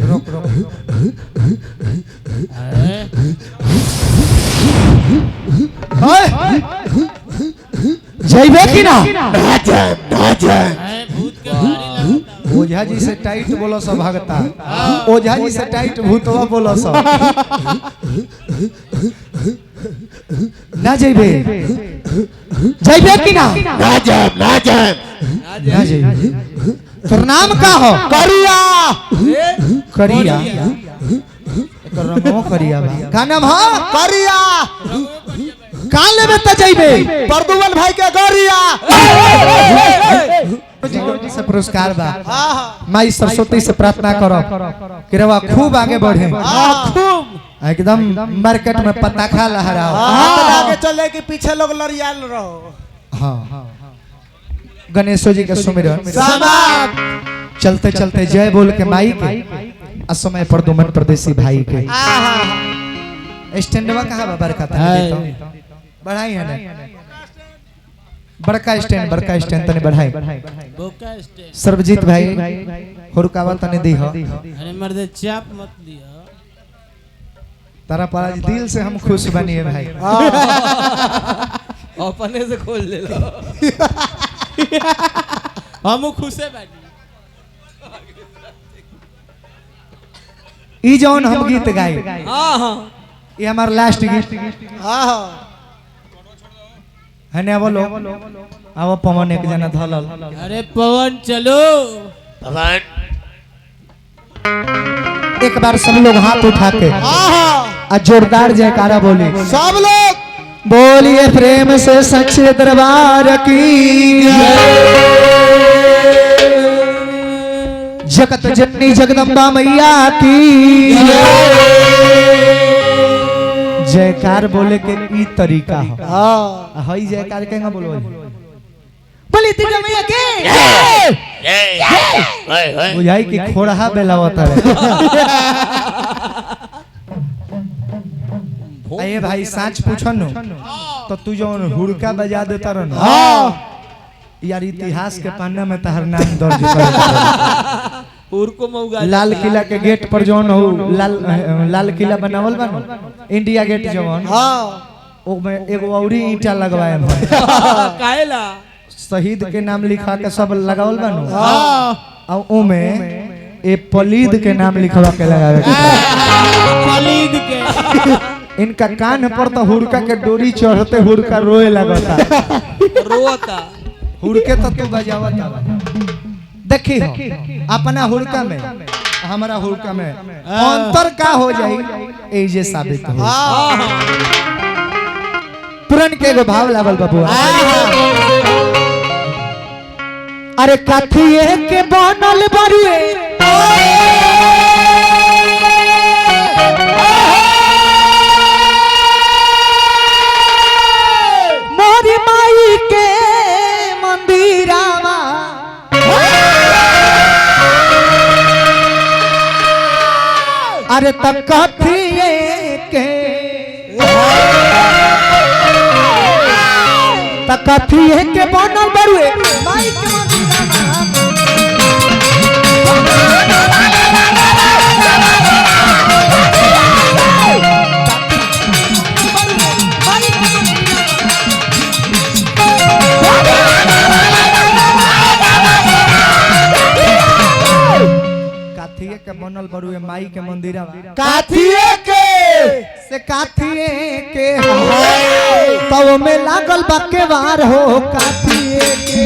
रोक रोक जइबे कि ना? ओझा जी से टाइट बोलो सब भगता, ओझा जी से टाइट भूतवा बोलो सब। ना जइबे? जइबे कि ना? ना जइबे। तोर नाम का हो? करिया करिया। एकर रंगो करिया बा। का नाम हो? करिया। का लेबे त जइबे? प्रदुमन भाई के गरिया से पुरस्कार बा। माई सरस्वती से प्रार्थना करो कि रवा खूब आगे बढ़े, खूब एकदम मार्केट में पताखा लहराओ। आगे चले कि पीछे लोग लड़ियाल रहो। हाँ, गणेशो जी के सुमिरन चलते चलते जय बोल के माई के, असमय प्रदुमन परदेसी भाई के। स्टैंडवा कहाँ बा? बड़का बढ़ाई है ना, बड़का स्टैंड तने बढ़ाई। सर्वजीत भाई हुरकावा तने दी हो। अरे मर्दे चाप मत दिया। तारा पर आज दिल से हम खुश बनिए भाई। अपने से खोल ले लो। हम खुश है बानी। ई जौन हम गीत गाई ये हमार लास्ट गीत है ने। बोलो अब पवन एक जना धलल। अरे पवन चलो। एक बार सब लोग हाथ उठा के आ जोरदार जयकारा बोले। सब लोग बोलिए प्रेम से सच्चे दरबार की जगत जननी जगदम्बा मैया की जयकार बोले के ई तरीका हो। हई जयकार केंगा बोलो? बोली तिजो मैया के बुझाई की खोड़ा बेलावत है। अये भाई सांच पूछो नु तो तू जो हुड़का बजा देता रह ना यार इतिहास के पन्ना में तहर नाम दर्ज कर उनको मौगा लाल किला के गेट पर जौन हो लाल किला बनावल बा इंडिया गेट जौन ओ में एगो औरी ईंटा लगवाए हम काहेला शहीद के नाम लिखा के सब लगावल बा और ओ में ए पलीद के नाम लिखवा के लगावे पलीद के इनका कान पर तो हुड़का के डोरी चढ़ते हुड़का रोए लगता रोता हुड़के तो तू बजावता देखी हो अपना हुड़का में हमारा हुड़का में अंतर का हो जाई ए जे साबित हो पुरन के एगो भाव लागल बबुआ अरे काठिए के बनल बरुए मोरी माई के मंदिरावा अरे तब काठिए के तकथिए के बनल बरुए माई के काथिए के बनल बरुए माई के मंदिर काथिए के से काथिए के तब में लागल बकेवार हो काथिए के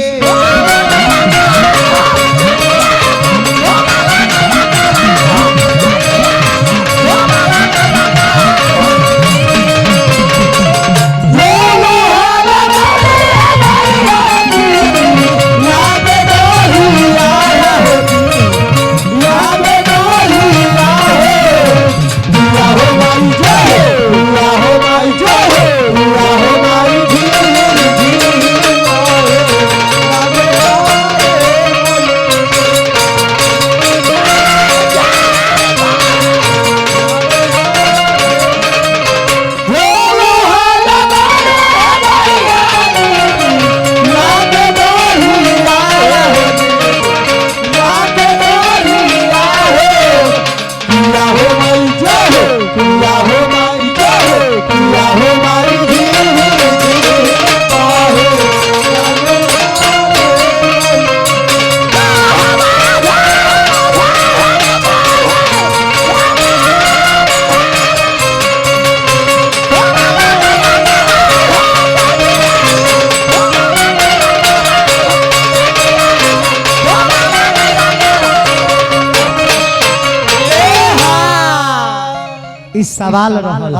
इस सवाल रहल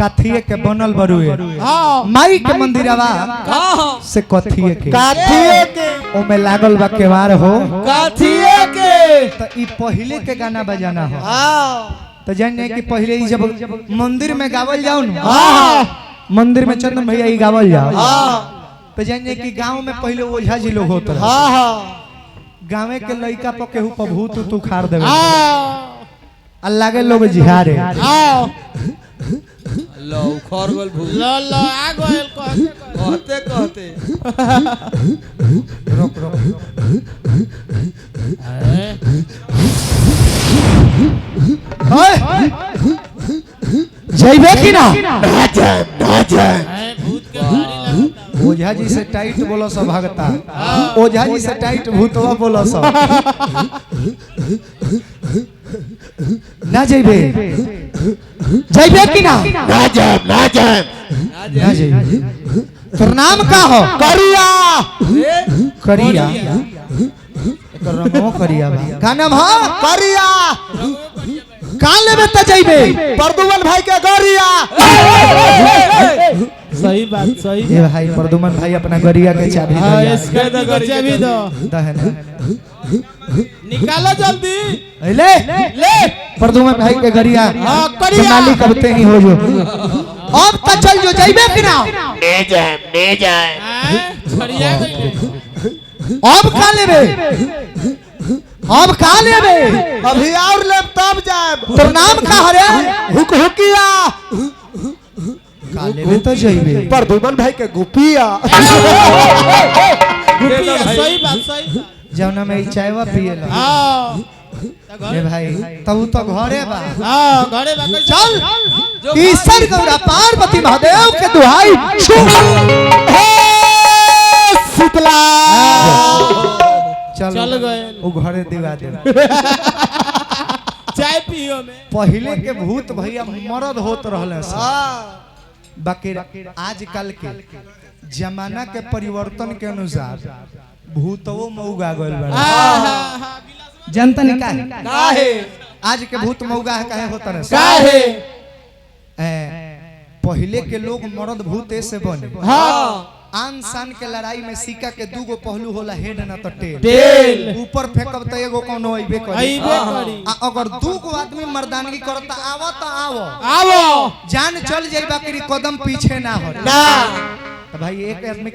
कथिए के बनल बरुए माई के मंदिरवा से कथिए के ओमे लागल बा केवार हो काथिए के तो ई पहले के गाना बजाना हो तो जाने कि पहले ही जब मंदिर में गावल जाओ ना मंदिर में चंदन भैया ही गावल जाओ तो जाने कि गांव में पहले ओझा जी लोग होते गाँव के लड़का पर केहू पर भूत तू खार देवे अल्लाह के लोग जिहारे लो खरगोल भू लो लो आ गइल कहते कहते रोक रोक जइबे कि ना भूत के भारी लगता ओझा जी से टाइट बोलो सब भगता ओझा जी से टाइट भूतवा बोलो सब ना जइबे जइबे कि ना ना जाए ना जइबे तोर नाम का हो करिया करिया एकर रंगो करिया बा का नाम हो करिया का लेबे त जइबे परदुमन भाई के गरिया सही बात सही ये भाई परदुमन भाई अपना गरिया के चाबी दो यार। इसके तो गरिया भी दो दहना निकालो जल्दी ले ले परदुमन भाई के गरिया सोनाली कबते ही हो जो अब त चल जो जइबे कि ना ले जाए गरिया गइले अब का लेबे अब का लेबे अभी और लेब तब जाए तोर नाम का हरे हुकिया काले में तो जइबे प्रदुमन भाई के गुपिया सही बात सही। जौना में ई चायवा पिएला हां ए भाई तू तो घरे बा हां घरे बा चल ईश्वर गौरा पार्वती महादेव के दुहाई शीतला चल गए वो घरे दिवा दे चाय पियो में पहले के भूत भैया मर्द होत रहले बाकी आजकल के जमाना के परिवर्तन के अनुसार भूतवो मौगा गइल बा जनता ने काहे आज के भूत मौगा है काहे होता है काहे पहले के लोग मर्द भूत ऐसे बने हां आन शान के लड़ाई में सिक्का के दूगो पहलू होला हेड ना तो टेल ऊपर फेंकब त एगो कोनो अइबे करी आ अगर दूगो आदमी मर्दानगी करता आवो तो आवो आवो जान चल जाइबा कि कदम पीछे ना हो ना तो भाई एक आदमी